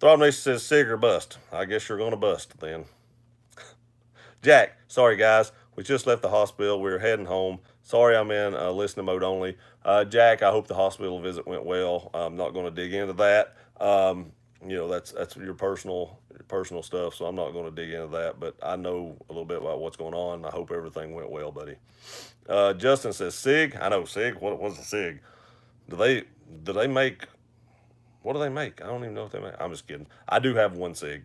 Throb Nation says sig or bust. I guess you're gonna bust then. Jack, sorry guys, we just left the hospital. We're heading home. Sorry I'm in listening mode only. Jack, I hope the hospital visit went well. I'm not going to dig into that. That's your personal stuff, so I'm not going to dig into that. But I know a little bit about what's going on. I hope everything went well, buddy. Justin says SIG. I know SIG. What was the SIG? Do they make? What do they make? I don't even know what they make. I'm just kidding. I do have one SIG.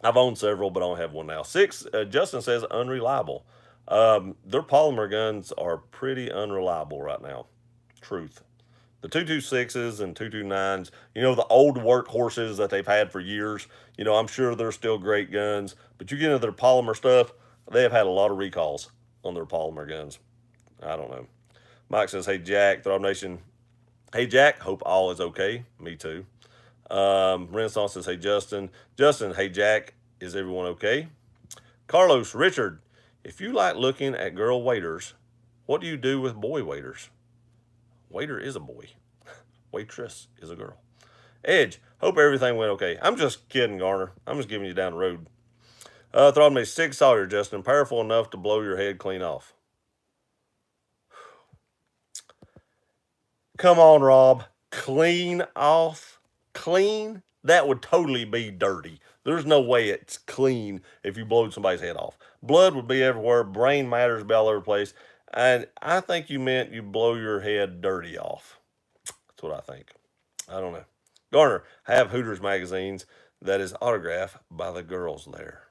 I've owned several, but I don't have one now. Justin says unreliable. Their polymer guns are pretty unreliable right now. Truth. The 226s and 229s, the old workhorses that they've had for years, I'm sure they're still great guns, but you get into their polymer stuff, they have had a lot of recalls on their polymer guns. I don't know. Mike says, hey, Jack, Throb Nation. Hey, Jack, hope all is okay. Me too. Renaissance says, hey, Justin. Justin, hey, Jack, is everyone okay? Carlos, Richard, if you like looking at girl waiters, what do you do with boy waiters? Waiter is a boy. Waitress is a girl. Edge, hope everything went okay. I'm just kidding, Garner. I'm just giving you down the road. Throb me Sig Sawyer, Justin, powerful enough to blow your head clean off. Come on, Rob. clean off, clean, that would totally be dirty. There's no way it's clean if you blowed somebody's head off. Blood would be everywhere, brain matters would be all over the place. And I think you meant you blow your head dirty off. That's what I think. I don't know. Garner, have Hooters magazines that is autographed by the girls there.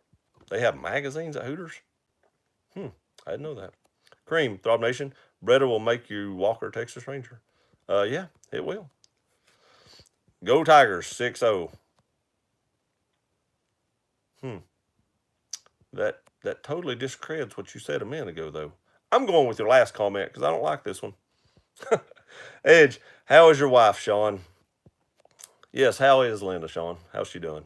They have magazines at Hooters? I didn't know that. Cream, Throb Nation, Bretta will make you Walker, Texas Ranger. Yeah, it will. Go Tigers, 6-0. That totally discredits what you said a minute ago, though. I'm going with your last comment because I don't like this one. Edge, how is your wife, Sean? Yes, how is Linda, Sean? How's she doing?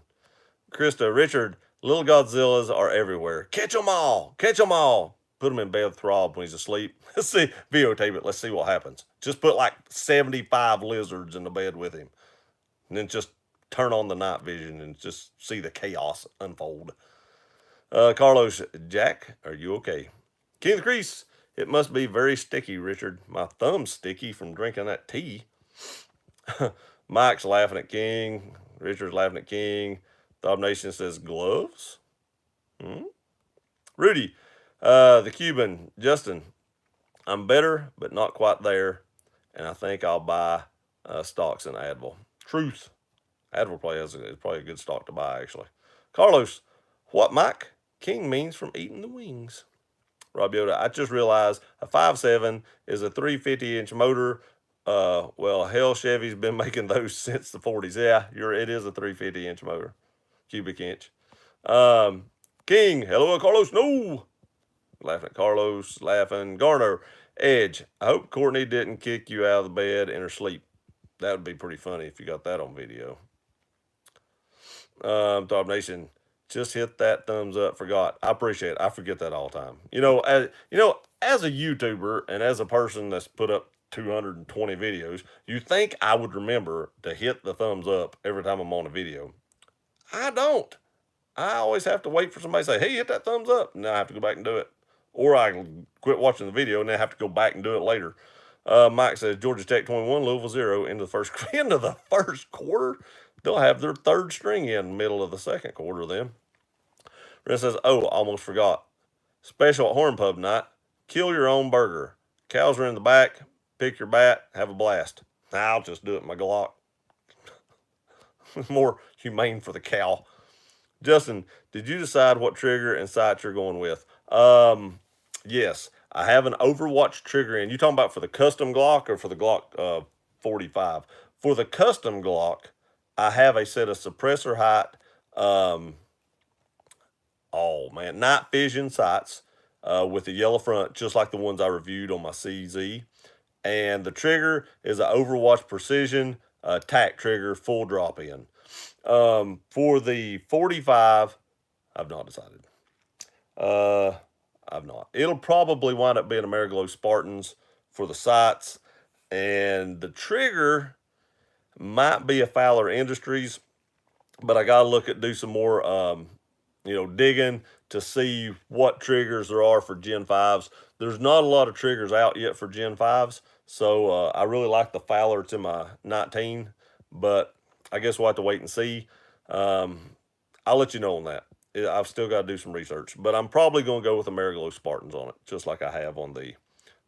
Krista, Richard, little Godzillas are everywhere. Catch them all. Catch them all. Put him in bed with Throb when he's asleep. Let's see. Videotape it. Let's see what happens. Just put like 75 lizards in the bed with him. And then just turn on the night vision and just see the chaos unfold. Carlos, Jack, are you okay? King of the Crease, it must be very sticky, Richard. My thumb's sticky from drinking that tea. Mike's laughing at King. Richard's laughing at King. Throb Nation says gloves. Rudy, the Cuban, Justin, I'm better, but not quite there. And I think I'll buy stocks in Advil. Truth. Advil play is probably a good stock to buy, actually. Carlos, what Mike King means from eating the wings. Rob Yoda, I just realized a 5.7 is a 350-inch motor. Well, hell, Chevy's been making those since the 40s. Yeah, it is a 350-inch motor, cubic inch. King, hello, Carlos. No, laughing at Carlos, laughing. Garner, Edge. I hope Courtney didn't kick you out of the bed in her sleep. That would be pretty funny if you got that on video. Throb Nation, just hit that thumbs up. Forgot. I appreciate it. I forget that all the time. As a YouTuber and as a person that's put up 220 videos, you think I would remember to hit the thumbs up every time I'm on a video. I don't. I always have to wait for somebody to say, hey, hit that thumbs up. And then I have to go back and do it. Or I can quit watching the video and then have to go back and do it later. Mike says, Georgia Tech 21, Louisville 0 into the first quarter. They'll have their third string in the middle of the second quarter then. Ren says, oh, almost forgot. Special at Horn Pub night. Kill your own burger. Cows are in the back. Pick your bat. Have a blast. I'll just do it in my Glock. More humane for the cow. Justin, did you decide what trigger and sight you're going with? Yes. I have an Overwatch trigger in. You talking about for the custom Glock or for the Glock 45? For the custom Glock, I have a set of suppressor height, night vision sights with the yellow front, just like the ones I reviewed on my CZ. And the trigger is an Overwatch Precision tack trigger, full drop in. For the 45, I've not decided. I've not. It'll probably wind up being Ameriglow Spartans for the sights. And the trigger might be a Fowler Industries, but I got to do some more, digging to see what triggers there are for Gen 5s. There's not a lot of triggers out yet for Gen 5s, so I really like the Fowler. It's in my 19, but I guess we'll have to wait and see. I'll let you know on that. I've still got to do some research, but I'm probably going to go with Ameriglow Spartans on it, just like I have on the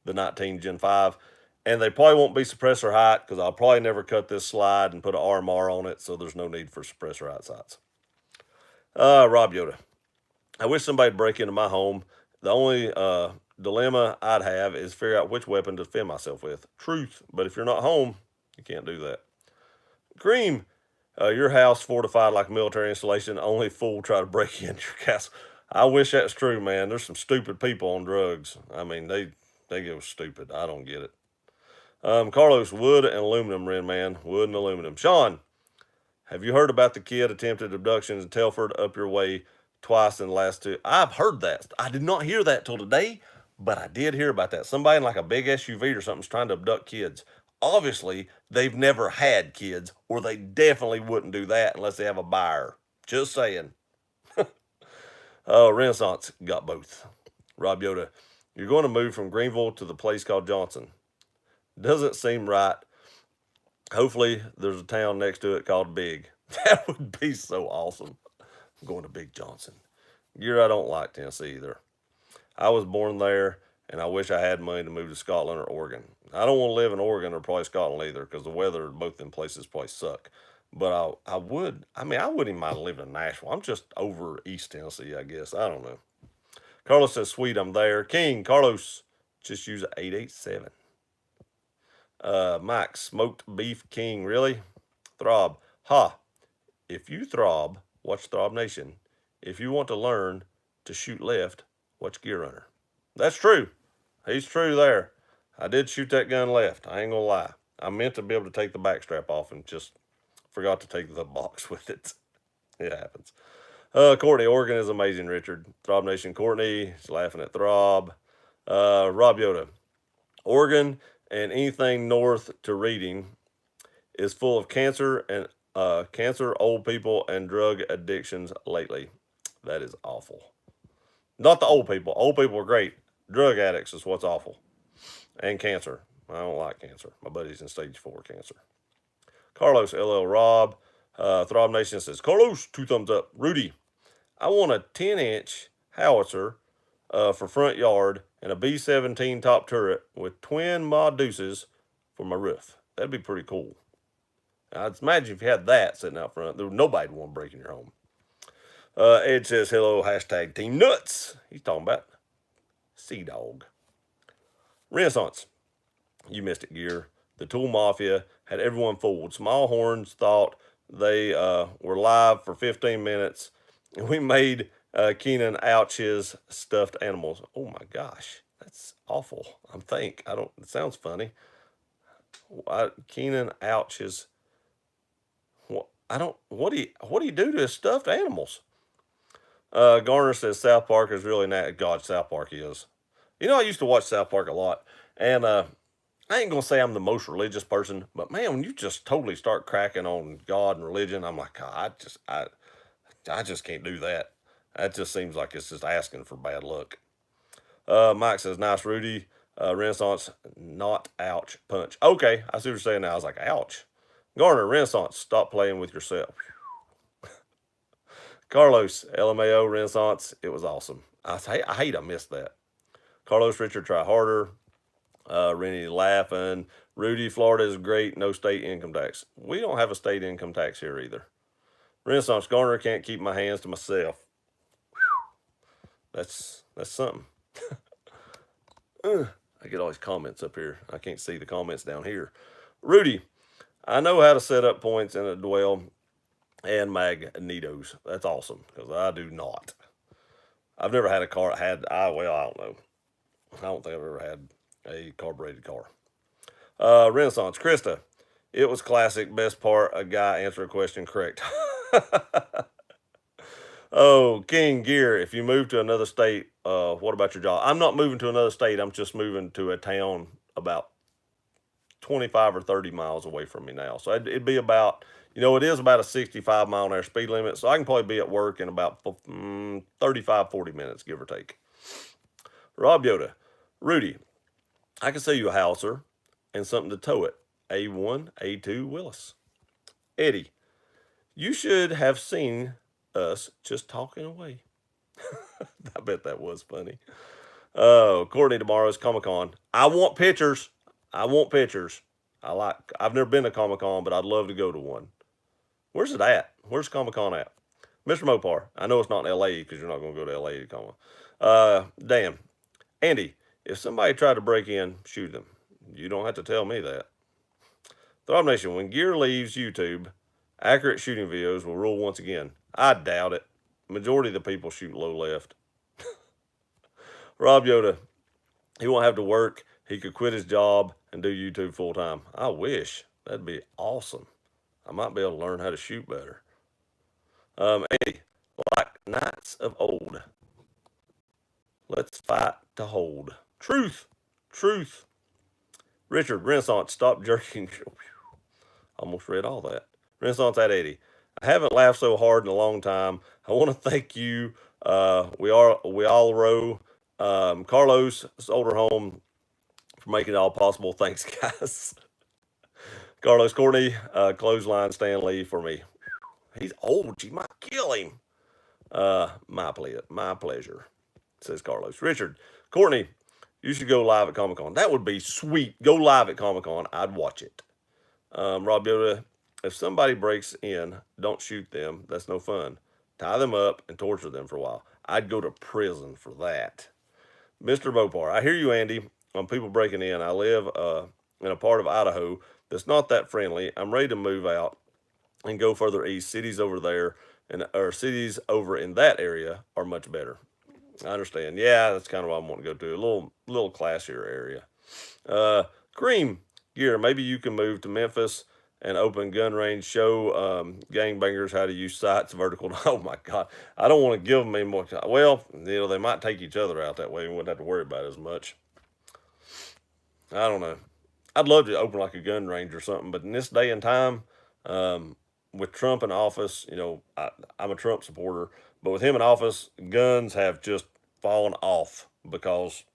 19 Gen 5. And they probably won't be suppressor height because I'll probably never cut this slide and put an RMR on it, so there's no need for suppressor height sights. Rob Yoda. I wish somebody'd break into my home. The only dilemma I'd have is figure out which weapon to defend myself with. Truth, but if you're not home, you can't do that. Cream, your house fortified like a military installation. Only a fool try to break into your castle. I wish that's true, man. There's some stupid people on drugs. I mean, they go stupid. I don't get it. Carlos, wood and aluminum, Ren man. Wood and aluminum. Sean, have you heard about the kid attempted abductions in Telford up your way twice in the last 2? I've heard that. I did not hear that till today, but I did hear about that. Somebody in like a big SUV or something's trying to abduct kids. Obviously, they've never had kids, or they definitely wouldn't do that unless they have a buyer. Just saying. Renaissance got both. Rob Yoda, you're going to move from Greenville to the place called Johnson. Doesn't seem right. Hopefully, there's a town next to it called Big. That would be so awesome. I'm going to Big Johnson. Gear, I don't like Tennessee either. I was born there, and I wish I had money to move to Scotland or Oregon. I don't want to live in Oregon or probably Scotland either, because the weather in both them places probably suck. But I would, I mean, I wouldn't even mind living in Nashville. I'm just over East Tennessee, I guess. I don't know. Carlos says, sweet, I'm there. King, Carlos, just use 887. Mike, smoked beef king, really? Throb, ha. If you throb, watch Throb Nation. If you want to learn to shoot left, watch Gear Runner. That's true. He's true there. I did shoot that gun left. I ain't gonna lie. I meant to be able to take the backstrap off and just forgot to take the box with it. It happens. Courtney, Oregon is amazing, Richard. Throb Nation Courtney, she's laughing at Throb. Rob Yoda, Oregon and anything north to Reading is full of cancer, old people, and drug addictions lately. That is awful. Not the old people. Old people are great. Drug addicts is what's awful. And cancer. I don't like cancer. My buddy's in stage 4 cancer. Carlos, LL Rob. Throb Nation says, Carlos, 2 thumbs up. Rudy, I want a 10-inch howitzer for front yard and a B-17 top turret with twin mod deuces for my roof. That'd be pretty cool. I'd imagine if you had that sitting out front, nobody would want to break in your home. Ed says, hello, hashtag Team Nuts. He's talking about Sea Dog. Renaissance. You missed it, Gear. The Tool Mafia had everyone fooled. Small Horns thought they were live for 15 minutes. And we made Keenan ouch his stuffed animals. Oh my gosh, that's awful. It sounds funny. Keenan ouch his. What do you do to his stuffed animals? Garner says South Park is really not. God, South Park is. You know, I used to watch South Park a lot, and I ain't gonna say I'm the most religious person, but man, when you just totally start cracking on God and religion, I'm like, God, I just can't do that. That just seems like it's just asking for bad luck. Mike says, nice, Rudy. Renaissance, not ouch, punch. Okay, I see what you're saying now. I was like, ouch. Garner, Renaissance, stop playing with yourself. Carlos, LMAO, Renaissance, it was awesome. I hate I missed that. Carlos, Richard, try harder. Rennie laughing. Rudy, Florida is great. No state income tax. We don't have a state income tax here either. Renaissance Garner, can't keep my hands to myself. That's something. I get all these comments up here. I can't see the comments down here. Rudy, I know how to set up points in a dwell and magnetos. That's awesome because I do not. I've never had a car. I don't know. I don't think I've ever had a carbureted car. Renaissance Krista, it was classic. Best part, a guy answered a question correct. Oh, King Gear, if you move to another state, what about your job? I'm not moving to another state. I'm just moving to a town about 25 or 30 miles away from me now. So it'd be about, it is about a 65-mile-an-hour speed limit. So I can probably be at work in about 35, 40 minutes, give or take. Rob Yoda, Rudy, I can sell you a howitzer and something to tow it. A1, A2 Willis. Eddie, you should have seen us just talking away. I bet that was funny. Oh, Courtney, tomorrow's Comic Con. I want pictures. I've never been to Comic Con, but I'd love to go to one. Where's it at? Where's Comic Con at? Mr. Mopar, I know it's not in LA because you're not going to go to LA to Comic. Dan, Andy, if somebody tried to break in, shoot them. You don't have to tell me that. Throb Nation, when Gear leaves YouTube, accurate shooting videos will rule once again. I doubt it. Majority of the people shoot low left. Rob Yoda, he won't have to work. He could quit his job and do YouTube full time. I wish. That'd be awesome. I might be able to learn how to shoot better. Andy, like knights of old, let's fight to hold. Truth. Richard, Renaissance, stop jerking. Almost read all that. Renaissance at 80. I haven't laughed so hard in a long time. I want to thank you. We all row. Carlos Solderholm for making it all possible. Thanks, guys. Carlos Courtney, clothesline Stan Lee for me. He's old. You might kill him. My pleasure, says Carlos. Richard, Courtney, you should go live at Comic Con. That would be sweet. Go live at Comic Con. I'd watch it. Rob Yoda, if somebody breaks in, don't shoot them. That's no fun. Tie them up and torture them for a while. I'd go to prison for that. Mr. Bopar, I hear you, Andy, on people breaking in. I live in a part of Idaho that's not that friendly. I'm ready to move out and go further east. Cities over there or cities over in that area are much better. I understand. Yeah, that's kind of what I want to go to. A little classier area. Cream Gear, maybe you can move to Memphis and open gun range, show gangbangers how to use sights vertical. Oh my God, I don't want to give them any more. Well, they might take each other out that way. We wouldn't have to worry about it as much. I don't know. I'd love to open like a gun range or something, but in this day and time, with Trump in office, I'm a Trump supporter, but with him in office, guns have just fallen off because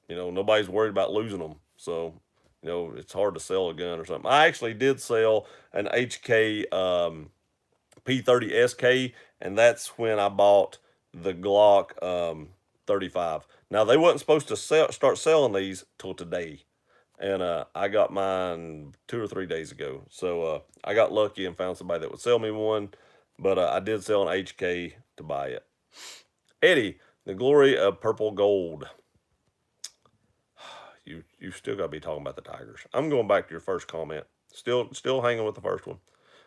nobody's worried about losing them. So it's hard to sell a gun or something. I actually did sell an HK P30 SK, and that's when I bought the Glock 35. Now they wasn't supposed to start selling these till today, and I got mine 2 or 3 days ago. So I got lucky and found somebody that would sell me one, but I did sell an HK to buy it. Eddie, the glory of purple gold. You still got to be talking about the Tigers. I'm going back to your first comment. Still hanging with the first one.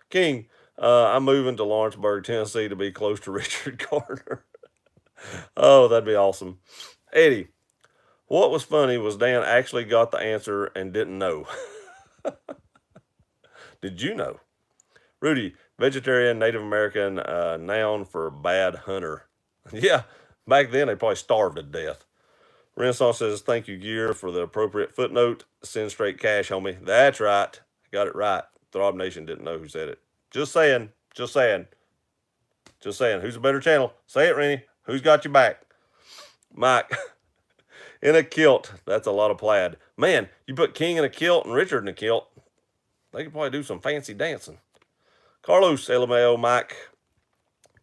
King, I'm moving to Lawrenceburg, Tennessee to be close to Richard Gardner. Oh, that'd be awesome. Eddie, what was funny was Dan actually got the answer and didn't know. Did you know? Rudy, vegetarian, Native American, noun for bad hunter. Yeah, back then they probably starved to death. Renaissance says, thank you, Gear, for the appropriate footnote. Send straight cash, homie. That's right. Got it right. Throb Nation didn't know who said it. Just saying. Just saying. Just saying. Who's a better channel? Say it, Rennie. Who's got your back? Mike. In a kilt. That's a lot of plaid. Man, you put King in a kilt and Richard in a kilt, they could probably do some fancy dancing. Carlos, LMAO, Mike.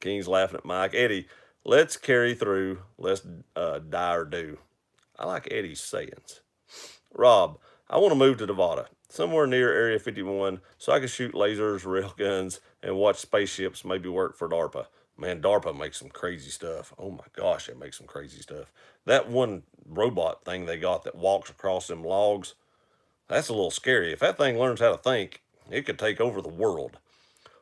King's laughing at Mike. Eddie, let's carry through. Let's die or do. I like Eddie's sayings. Rob, I want to move to Nevada, somewhere near Area 51, so I can shoot lasers, rail guns, and watch spaceships maybe work for DARPA. Man, DARPA makes some crazy stuff. Oh my gosh, it makes some crazy stuff. That one robot thing they got that walks across them logs, that's a little scary. If that thing learns how to think, it could take over the world.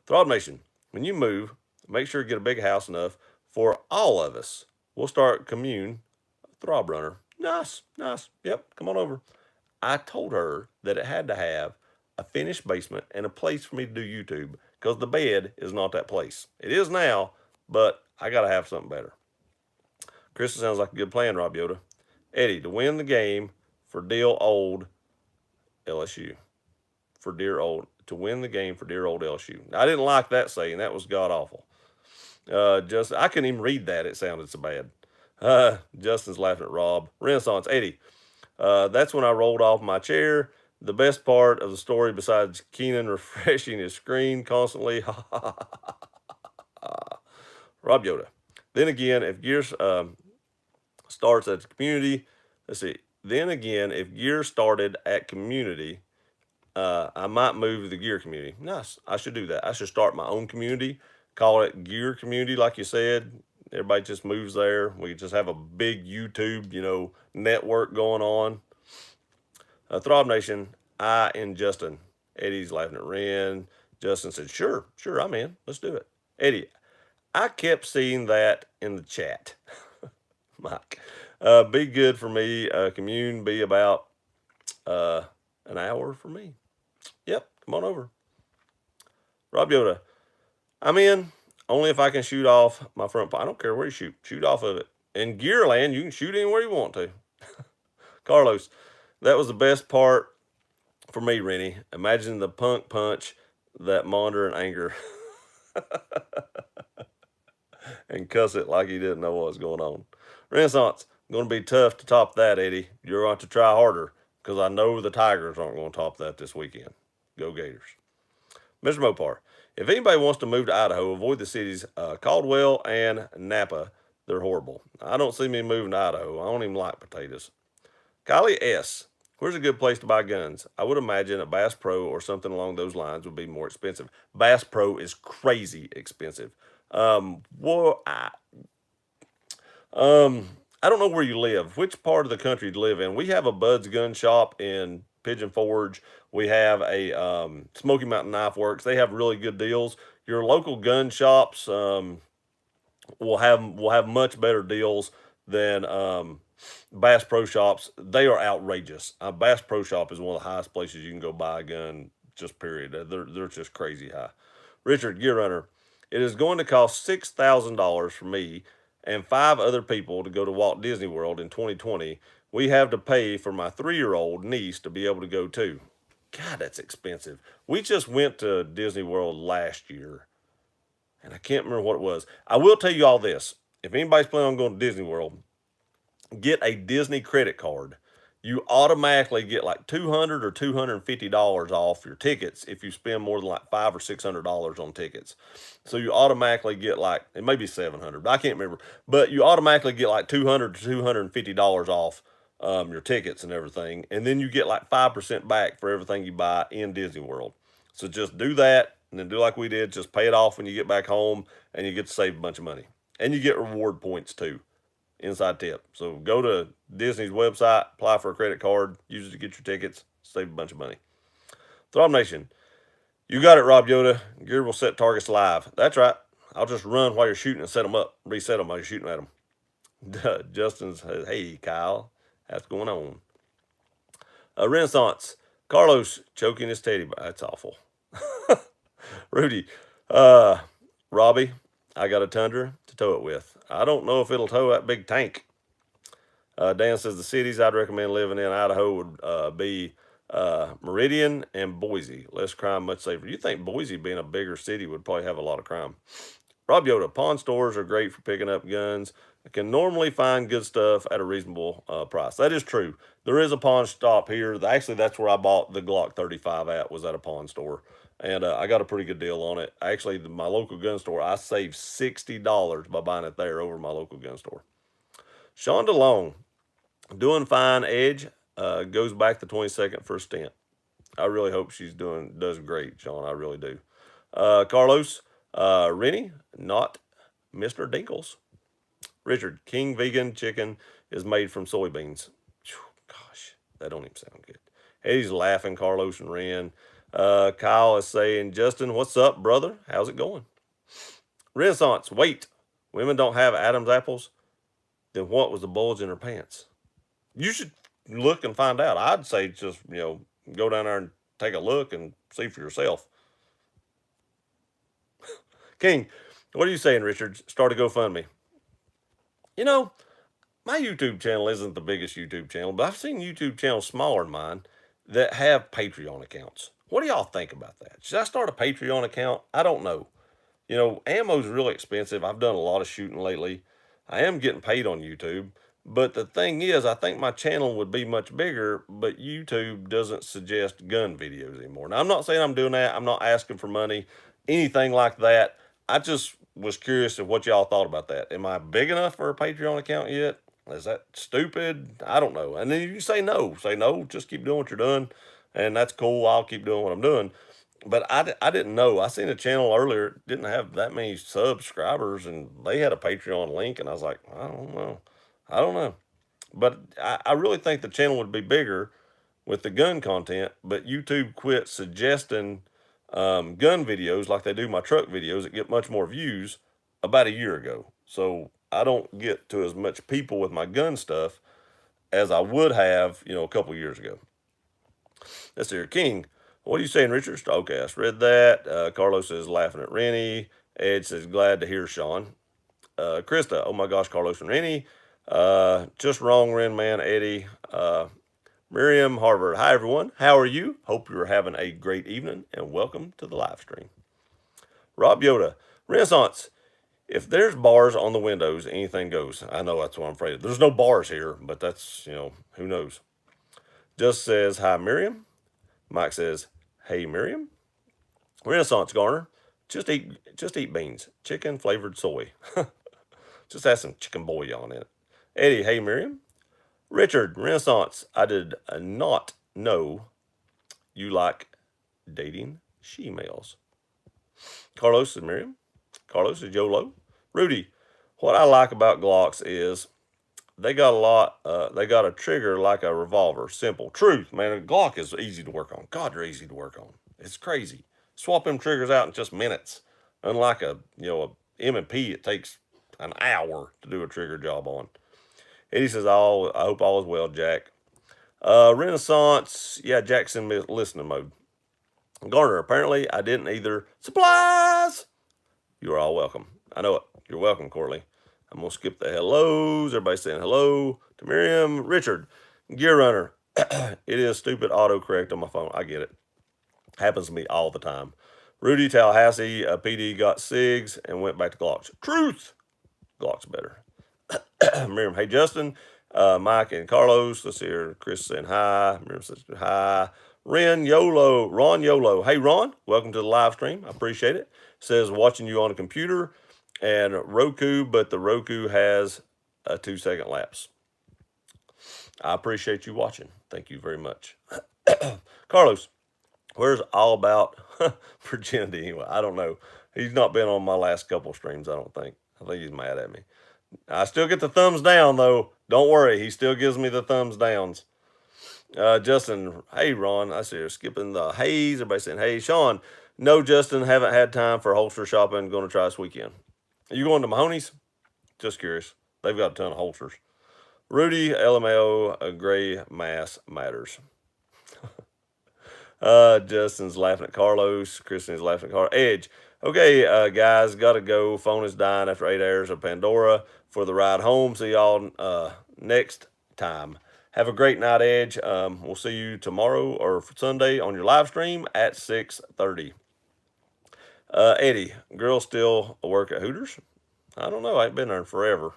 Throb Nation, when you move, make sure you get a big house enough for all of us. We'll start commune Throb Runner. Nice. Yep, come on over. I told her that it had to have a finished basement and a place for me to do YouTube because the bed is not that place. It is now, but I got to have something better. Kristen sounds like a good plan, Rob Yoda. Eddie, to win the game for deal old LSU. To win the game for dear old LSU. I didn't like that saying. That was god awful. I couldn't even read that. It sounded so bad. Justin's laughing at Rob. Renaissance, Eddie. That's when I rolled off my chair. The best part of the story, besides Keenan refreshing his screen constantly. Rob Yoda. Then again, if Gear starts at the community, let's see. Then again, if Gear started at community, I might move to the Gear community. Nice. I should do that. I should start my own community. Call it Gear community, like you said. Everybody just moves there. We just have a big YouTube, network going on. Throb Nation, I and Justin. Eddie's laughing at Ren. Justin said, sure, I'm in. Let's do it. Eddie, I kept seeing that in the chat. Mike, be good for me. Commune be about an hour for me. Yep, come on over. Rob Yoda, I'm in. Only if I can shoot off my front. I don't care where you shoot. Shoot off of it. In Gearland, you can shoot anywhere you want to. Carlos, that was the best part for me, Rennie. Imagine the punk punch that Maunder in anger. And cuss it like he didn't know what was going on. Renaissance, going to be tough to top that, Eddie. You're going to have to try harder because I know the Tigers aren't going to top that this weekend. Go Gators. Mr. Mopar, if anybody wants to move to Idaho, avoid the cities Caldwell and Napa. They're horrible. I don't see me moving to Idaho. I don't even like potatoes. Kylie S. Where's a good place to buy guns? I would imagine a Bass Pro or something along those lines would be more expensive. Bass Pro is crazy expensive. Well, I don't know where you live. Which part of the country do you live in? We have a Bud's Gun Shop in Pigeon Forge. We have a Smoky Mountain Knife Works. They have really good deals. Your local gun shops will have much better deals than Bass Pro Shops. They are outrageous. Bass Pro Shop is one of the highest places you can go buy a gun. Just period. They're just crazy high. Richard Gear Runner. It is going to cost $6,000 for me and 5 other people to go to Walt Disney World in 2020. We have to pay for my 3-year-old niece to be able to go too. God, that's expensive. We just went to Disney World last year, and I can't remember what it was. I will tell you all this. If anybody's planning on going to Disney World, get a Disney credit card. You automatically get like $200 or $250 off your tickets if you spend more than like $500 or $600 on tickets. So you automatically get like, it may be $700, but I can't remember. But you automatically get like $200 to $250 off your tickets and everything, and then you get like 5% back for everything you buy in Disney World. So just do that, and then do like we did. Just pay it off when you get back home, and you get to save a bunch of money, and you get reward points too. Inside tip. So go to Disney's website, apply for a credit card, use it to get your tickets, save a bunch of money. Throb Nation, you got it, Rob Yoda. Gear will set targets live. That's right. I'll just run while you're shooting and set them up, reset them while you're shooting at them. Justin says, hey, Kyle, what's going on? Renaissance, Carlos choking his teddy bear. That's awful. Rudy, Robbie, I got a Tundra to tow it with. I don't know if it'll tow that big tank. Dan says the cities I'd recommend living in Idaho would be Meridian and Boise. Less crime, much safer. You think Boise, being a bigger city, would probably have a lot of crime. Rob Yoda, pawn stores are great for picking up guns. I can normally find good stuff at a reasonable price. That is true. There is a pawn shop here. Actually, that's where I bought the Glock 35 at, was at a pawn store. And I got a pretty good deal on it. Actually, my local gun store, I saved $60 by buying it there over my local gun store. Sean DeLong, doing fine. Edge goes back the 22nd for a stint. I really hope she's does great, Sean. I really do. Carlos, Rennie, not Mr. Dinkles. Richard, King Vegan Chicken is made from soybeans. Gosh, that don't even sound good. Eddie's laughing, Carlos and Ren. Kyle is saying, Justin, what's up, brother? How's it going? Renaissance, wait. Women don't have Adam's apples? Then what was the bulge in her pants? You should look and find out. I'd say just, go down there and take a look and see for yourself. King, what are you saying, Richard? Start a GoFundMe. My YouTube channel isn't the biggest YouTube channel, but I've seen YouTube channels smaller than mine that have Patreon accounts. What do y'all think about that? Should I start a Patreon account? I don't know. Ammo's really expensive. I've done a lot of shooting lately. I am getting paid on YouTube. But the thing is, I think my channel would be much bigger, but YouTube doesn't suggest gun videos anymore. Now, I'm not saying I'm doing that. I'm not asking for money, anything like that. I just was curious of what y'all thought about that. Am I big enough for a Patreon account yet? Is that stupid? I don't know. And then you say no. Say no, just keep doing what you're doing. And that's cool. I'll keep doing what I'm doing. But I didn't know. I seen a channel earlier, didn't have that many subscribers, and they had a Patreon link, and I was like, I don't know. But I really think the channel would be bigger with the gun content, but YouTube quit suggesting gun videos like they do my truck videos that get much more views about a year ago. So I don't get to as much people with my gun stuff as I would have, a couple years ago. That's your King. What are you saying, Richard? Okay, I read that. Carlos says laughing at Rennie. Ed says glad to hear Sean. Krista, oh my gosh, Carlos and Rennie. Just wrong, Ren Man, Eddie. Miriam Harvard. Hi everyone. How are you? Hope you're having a great evening and welcome to the live stream. Rob Yoda. Renaissance. If there's bars on the windows, anything goes. I know, that's what I'm afraid of. There's no bars here, but that's, who knows. Just says, hi, Miriam. Mike says, Hey Miriam. Renaissance Garner. Just eat beans. Chicken flavored soy. Just have some chicken bouillon in it. Eddie, hey Miriam. Richard, Renaissance. I did not know you like dating she-males. Carlos and Miriam. Carlos is YOLO. Rudy, what I like about Glocks is they got a lot. They got a trigger like a revolver. Simple. Truth, man. A Glock is easy to work on. God, they're easy to work on. It's crazy. Swap them triggers out in just minutes. Unlike a M&P, it takes an hour to do a trigger job on. Eddie says, I hope all is well, Jack. Renaissance, yeah, Jackson listening mode. Garner, apparently I didn't either. Supplies! You're all welcome. I know it. You're welcome, Corley. I'm going to skip the hellos. Everybody saying hello to Miriam. Richard, Gear Runner. It is stupid autocorrect on my phone. I get it. Happens to me all the time. Rudy, Tallahassee, PD got SIGs and went back to Glocks. Truth! Glock's better. Miriam, hey Justin, Mike and Carlos. Let's hear Chris saying hi. Miriam says hi. Ron YOLO. Hey Ron, welcome to the live stream. I appreciate it. Says watching you on a computer and Roku, but the Roku has a 2-second lapse. I appreciate you watching. Thank you very much. Carlos, where's All About Virginity anyway? I don't know. He's not been on my last couple streams, I don't think. I think he's mad at me. I still get the thumbs down, though. Don't worry. He still gives me the thumbs downs. Justin, hey, Ron. I see you're skipping the haze. Everybody saying, hey, Sean. No, Justin, haven't had time for holster shopping. Going to try this weekend. Are you going to Mahoney's? Just curious. They've got a ton of holsters. Rudy, LMAO, gray mass matters. Justin's laughing at Carlos. Kristen's laughing at Carlos. Edge. Okay, guys, gotta go. Phone is dying after 8 hours of Pandora for the ride home. See y'all next time. Have a great night, Edge. We'll see you tomorrow or Sunday on your live stream at 6:30. Eddie, girl still work at Hooters? I don't know. I ain't been there in forever.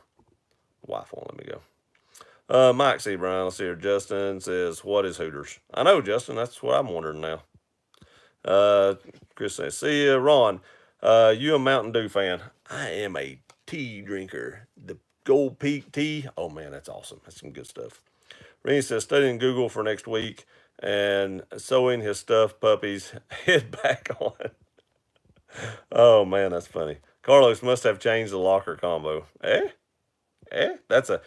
Wife won't let me go. Mike C. Brown, let's see here. Justin says, what is Hooters? I know, Justin. That's what I'm wondering now. Chris says, see ya. Ron, you a Mountain Dew fan? I am a tea drinker. The Gold Peak tea. Oh, man, that's awesome. That's some good stuff. Rennie says, studying Google for next week and sewing his stuffed puppy's head back on. Oh, man, that's funny. Carlos must have changed the locker combo. Eh? That's a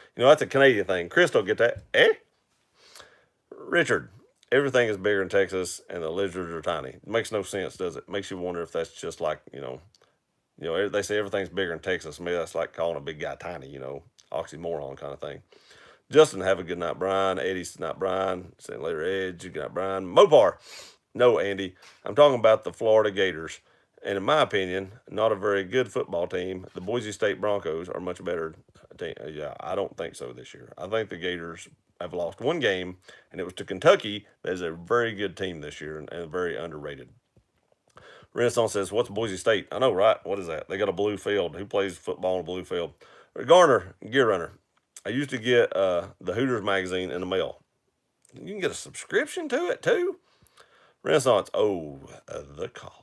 Canadian thing. Crystal, get that? Richard, everything is bigger in Texas, and the lizards are tiny. It makes no sense, does it? Makes you wonder if that's just like, they say everything's bigger in Texas. Maybe that's like calling a big guy tiny, oxymoron kind of thing. Justin, have a good night, Brian. Eddie's night, Brian. Saying later, Edge. Good night, Brian. Mopar. No, Andy. I'm talking about the Florida Gators. And in my opinion, not a very good football team. The Boise State Broncos are much better team. Yeah, I don't think so this year. I think the Gators have lost one game, and it was to Kentucky. That is a very good team this year and very underrated. Renaissance says, what's Boise State? I know, right? What is that? They got a blue field. Who plays football on a blue field? Garner, Gear Runner. I used to get the Hooters magazine in the mail. You can get a subscription to it, too? Renaissance, the college.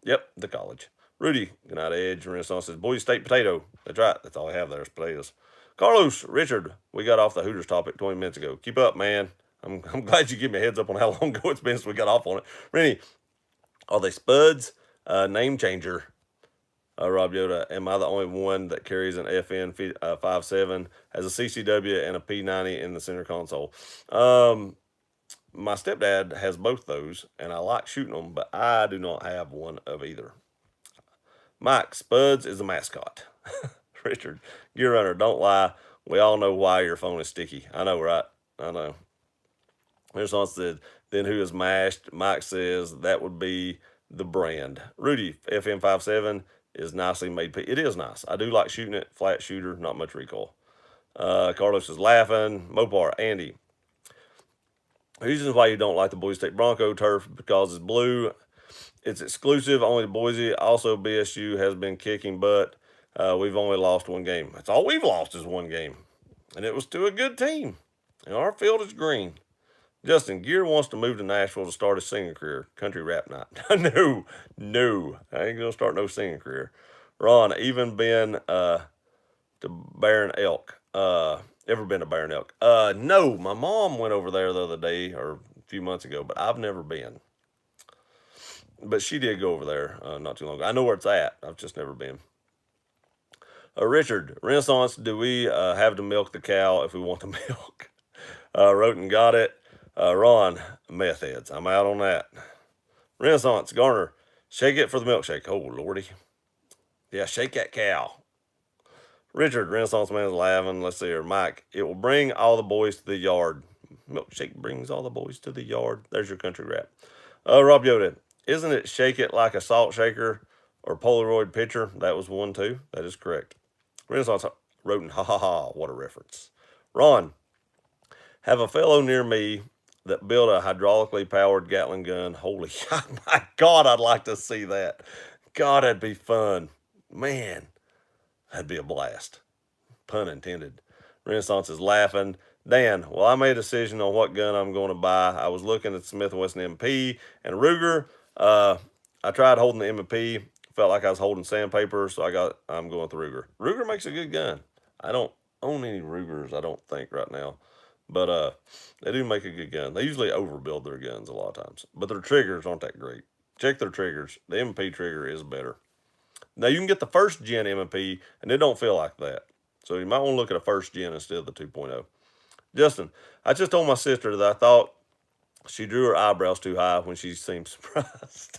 Yep, the college. Rudy, good night, Edge. Renaissance says, Boise State potato. That's right. That's all I have there is potatoes. Carlos, Richard, we got off the Hooters topic 20 minutes ago. Keep up, man. I'm glad you give me a heads up on how long ago it's been since we got off on it. Rennie, are they Spuds? Name changer. Rob Yoda, am I the only one that carries an FN 57 as a CCW and a P90 in the center console? My stepdad has both those, and I like shooting them, but I do not have one of either. Mike, Spuds is a mascot. Richard, Gear Runner, don't lie. We all know why your phone is sticky. I know, right? I know. There's someone said, then who is mashed? Mike says that would be the brand. Rudy, FM57 is nicely made. It is nice. I do like shooting it. Flat shooter, not much recoil. Carlos is laughing. Mopar, Andy. Reasons why you don't like the Boise State Bronco turf because it's blue. It's exclusive only to Boise. Also, BSU has been kicking butt. We've only lost one game. That's all we've lost is one game. And it was to a good team. And our field is green. Justin, Gear wants to move to Nashville to start a singing career. Country rap night. No. I ain't gonna start no singing career. Ron, even been to Barron Elk. Ever been to Barron Elk? No. My mom went over there the other day or a few months ago, but I've never been. But she did go over there not too long ago. I know where it's at. I've just never been. Richard, Renaissance, do we have to milk the cow if we want the milk? Wrote and got it. Ron, meth heads. I'm out on that. Renaissance, Garner, shake it for the milkshake. Oh, lordy. Yeah, shake that cow. Richard, Renaissance man is laughing. Let's see here. Mike, it will bring all the boys to the yard. Milkshake brings all the boys to the yard. There's your country rap. Rob Yoda, isn't it shake it like a salt shaker or Polaroid picture? That was one too. That is correct. Renaissance wrote in ha ha ha. What a reference. Ron, have a fellow near me that built a hydraulically powered Gatling gun. Holy my God, I'd like to see that. God, that'd be fun. Man, that'd be a blast. Pun intended. Renaissance is laughing. Dan, well, I made a decision on what gun I'm going to buy. I was looking at Smith & Wesson MP and Ruger. I tried holding the MP. Felt like I was holding sandpaper, so I'm going with the Ruger. Ruger makes a good gun. I don't own any Rugers, I don't think, right now. But they do make a good gun. They usually overbuild their guns a lot of times. But their triggers aren't that great. Check their triggers. The MP trigger is better. Now, you can get the first gen MP, and it don't feel like that. So you might want to look at a first gen instead of the 2.0. Justin, I just told my sister that I thought she drew her eyebrows too high when she seemed surprised.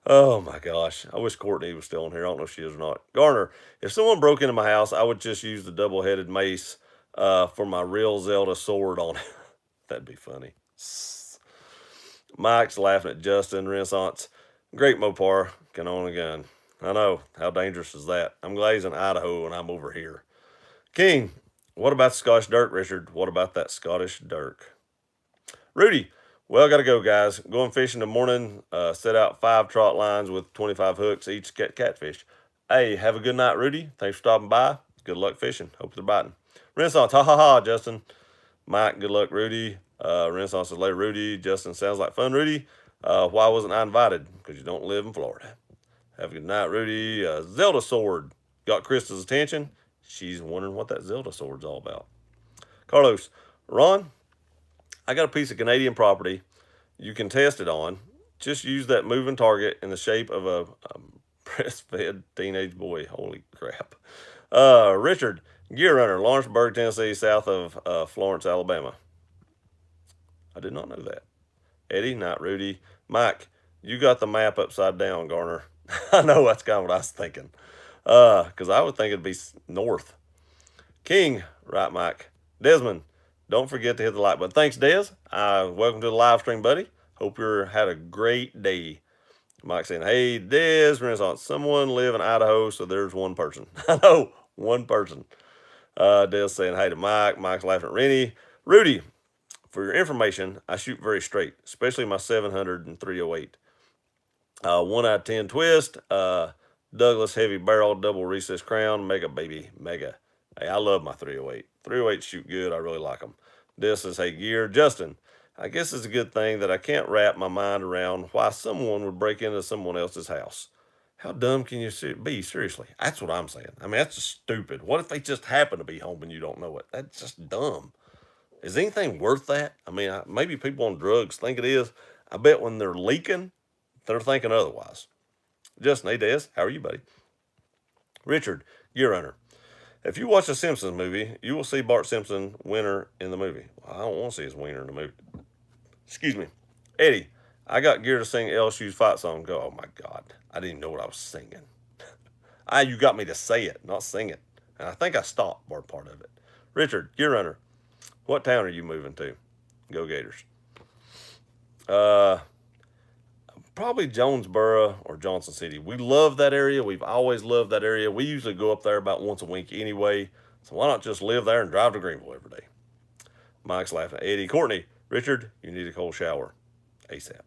Oh my gosh. I wish Courtney was still in here. I don't know if she is or not. Garner, if someone broke into my house, I would just use the double-headed mace for my real Zelda sword on it. That'd be funny. Mike's laughing at Justin. Renaissance. Great Mopar. Can own a gun. I know. How dangerous is that? I'm glad he's in Idaho and I'm over here. King, what about the Scottish Dirk, Richard? What about that Scottish Dirk? Rudy, well, got to go, guys. Going fishing in the morning. Set out 5 trot lines with 25 hooks, each catfish. Hey, have a good night, Rudy. Thanks for stopping by. Good luck fishing. Hope they're biting. Renaissance, ha ha ha, Justin. Mike, good luck, Rudy. Renaissance is later, Rudy. Justin, sounds like fun, Rudy. Why wasn't I invited? Because you don't live in Florida. Have a good night, Rudy. Zelda sword got Krista's attention. She's wondering what that Zelda sword's all about. Carlos, Ron, I got a piece of Canadian property you can test it on. Just use that moving target in the shape of a breastfed teenage boy. Holy crap. Richard, Gear Runner, Lawrenceburg, Tennessee, south of Florence, Alabama. I did not know that. Eddie, not Rudy. Mike, you got the map upside down, Garner. I know that's kind of what I was thinking. Because I would think it'd be north. King, right, Mike. Desmond, don't forget to hit the like button. Thanks, Des. Welcome to the live stream, buddy. Hope you had a great day. Mike saying, hey, Des, Renaissance, someone live in Idaho, so there's one person. I know, one person. Des saying, hey to Mike. Mike's laughing at Rennie. Rudy, for your information, I shoot very straight, especially my 700 and 308. 1 out of 10 twist. Douglas heavy barrel, double recess crown, mega baby, mega. Hey, I love my 308. 308 shoot good. I really like them. This is, hey, Gear. Justin, I guess it's a good thing that I can't wrap my mind around why someone would break into someone else's house. How dumb can you be? Seriously. That's what I'm saying. I mean, that's just stupid. What if they just happen to be home and you don't know it? That's just dumb. Is anything worth that? I mean, maybe people on drugs think it is. I bet when they're leaking, they're thinking otherwise. Justin, hey, Des, how are you, buddy? Richard, Gear Runner. If you watch a Simpsons movie, you will see Bart Simpson wiener in the movie. Well, I don't want to see his wiener in the movie. Excuse me. Eddie, I got Gear to sing LSU's fight song. Go, oh my God. I didn't even know what I was singing. You got me to say it, not sing it. And I think I stopped part of it. Richard, Gear Runner, what town are you moving to? Go Gators. Probably Jonesboro or Johnson City. We love that area. We've always loved that area. We usually go up there about once a week anyway. So why not just live there and drive to Greenville every day? Mike's laughing. Eddie, Courtney, Richard, you need a cold shower. ASAP.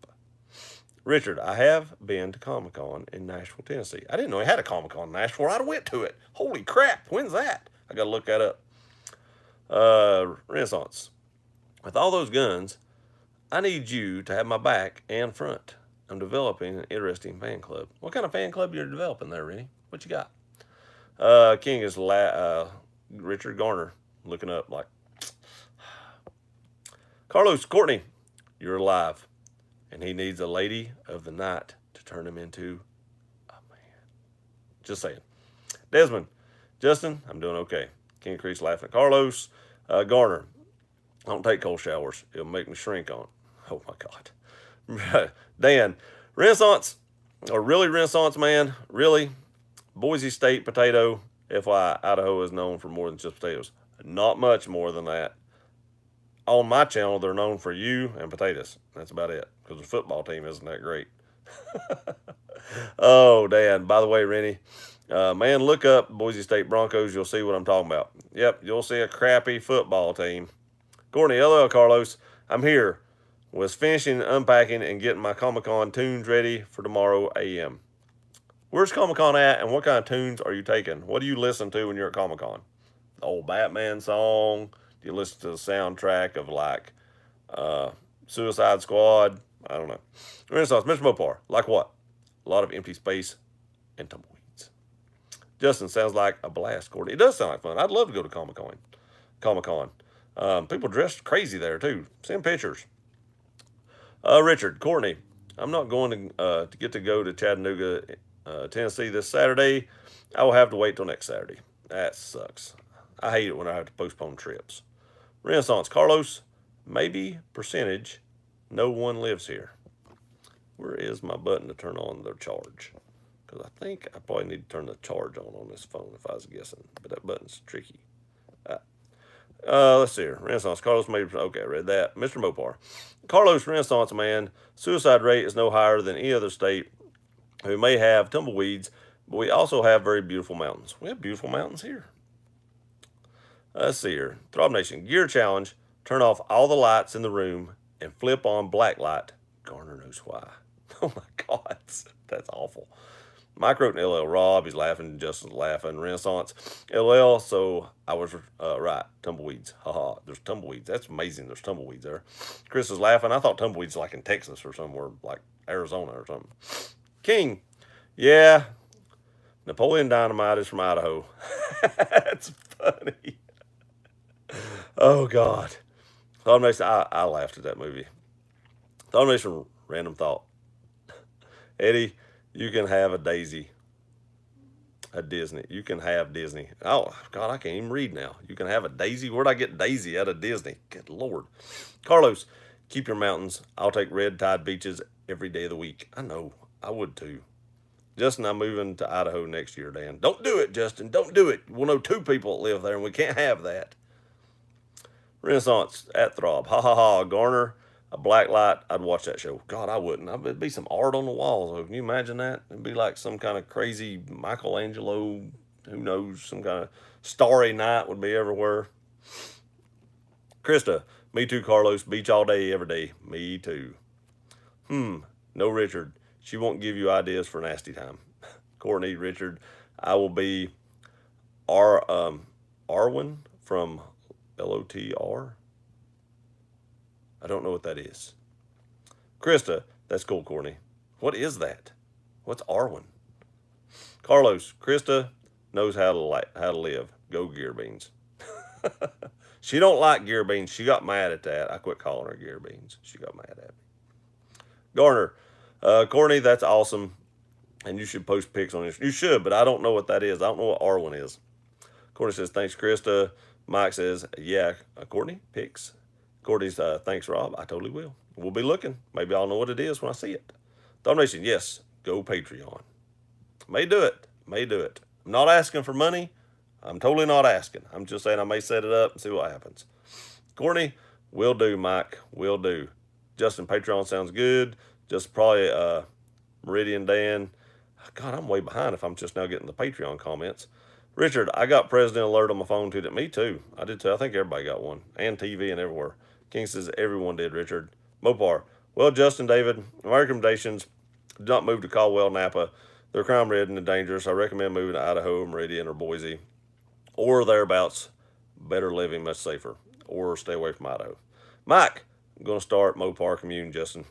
Richard, I have been to Comic-Con in Nashville, Tennessee. I didn't know he had a Comic-Con in Nashville. I'd have went to it. Holy crap. When's that? I got to look that up. Renaissance. With all those guns, I need you to have my back and front. I'm developing an interesting fan club. What kind of fan club you're developing there, Rennie? What you got? King is Richard Garner, looking up like Carlos Courtney. You're alive, and he needs a lady of the night to turn him into a man. Just saying. Desmond, Justin, I'm doing okay. King Crease laughing at Carlos. Garner, I don't take cold showers. It'll make me shrink on. Oh my God. Dan, Renaissance, or really Renaissance man, really? Boise State potato. FYI, Idaho is known for more than just potatoes. Not much more than that. On my channel, they're known for you and potatoes. That's about it. Because the football team isn't that great. Oh, Dan. By the way, Rennie, man, look up Boise State Broncos. You'll see what I'm talking about. Yep, you'll see a crappy football team. Courtney, LL Carlos, I'm here. Was finishing unpacking and getting my Comic-Con tunes ready for tomorrow a.m. Where's Comic-Con at, and what kind of tunes are you taking? What do you listen to when you're at Comic-Con? The old Batman song? Do you listen to the soundtrack of like Suicide Squad? I don't know. Renaissance, Mr. Mopar, like what? A lot of empty space and tumbleweeds. Justin, sounds like a blast, Courtney. It does sound like fun. I'd love to go to Comic-Con. People dressed crazy there too. Send pictures. Richard, Courtney, I'm not going to get to go to Chattanooga, Tennessee this Saturday. I will have to wait till next Saturday. That sucks. I hate it when I have to postpone trips. Renaissance, Carlos, maybe percentage. No one lives here. Where is my button to turn on the charge? Because I think I probably need to turn the charge on this phone if I was guessing. But that button's tricky. Let's see here. Renaissance. Carlos maybe. Okay, I read that. Mr. Mopar. Carlos, Renaissance man. Suicide rate is no higher than any other state. We may have tumbleweeds, but we also have very beautiful mountains. We have beautiful mountains here. Let's see here. Throb Nation. Gear challenge. Turn off all the lights in the room and flip on black light. Garner knows why. Oh my God. That's awful. Mike wrote an LL Rob. He's laughing. Justin's laughing. Renaissance. LL. So I was right. Tumbleweeds. Haha. There's tumbleweeds. That's amazing. There's tumbleweeds there. Chris is laughing. I thought tumbleweeds like in Texas or somewhere like Arizona or something. King. Yeah. Napoleon Dynamite is from Idaho. That's funny. Oh God. Thought I laughed at that movie. Thought Nation random thought. Eddie, you can have a Daisy. A Disney. You can have Disney. Oh, God, I can't even read now. You can have a Daisy? Where'd I get Daisy out of Disney? Good Lord. Carlos, keep your mountains. I'll take red tide beaches every day of the week. I know. I would too. Justin, I'm moving to Idaho next year, Dan. Don't do it, Justin. Don't do it. We'll know 2 people that live there, and we can't have that. Renaissance at Throb. Ha ha ha. Garner. A black light, I'd watch that show. God, I wouldn't. It'd be some art on the walls. Can you imagine that? It'd be like some kind of crazy Michelangelo, who knows, some kind of starry night would be everywhere. Krista, me too, Carlos. Beach all day, every day. Me too. No, Richard. She won't give you ideas for nasty time. Courtney, Richard, I will be Arwen from LOTR. I don't know what that is. Krista, that's cool, Courtney. What is that? What's Arwen? Carlos, Krista knows how to live. Go Gear Beans. She don't like Gear Beans. She got mad at that. I quit calling her Gear Beans. She got mad at me. Garner, Courtney, that's awesome. And you should post pics on this. You should, but I don't know what that is. I don't know what Arwen is. Courtney says, thanks, Krista. Mike says, yeah, Courtney, pics. Courtney's, thanks, Rob. I totally will. We'll be looking. Maybe I'll know what it is when I see it. Donation, yes. Go Patreon. May do it. May do it. I'm not asking for money. I'm totally not asking. I'm just saying I may set it up and see what happens. Courtney, will do, Mike. Will do. Justin, Patreon sounds good. Just probably Meridian Dan. God, I'm way behind if I'm just now getting the Patreon comments. Richard, I got President Alert on my phone too. Me too. I did too. I think everybody got one. And TV and everywhere. King says everyone did, Richard. Mopar. Well, Justin, David, my recommendations, do not move to Caldwell, Napa. They're crime ridden and dangerous. I recommend moving to Idaho, Meridian, or Boise. Or thereabouts. Better living, much safer. Or stay away from Idaho. Mike, I'm going to start Mopar Commune, Justin.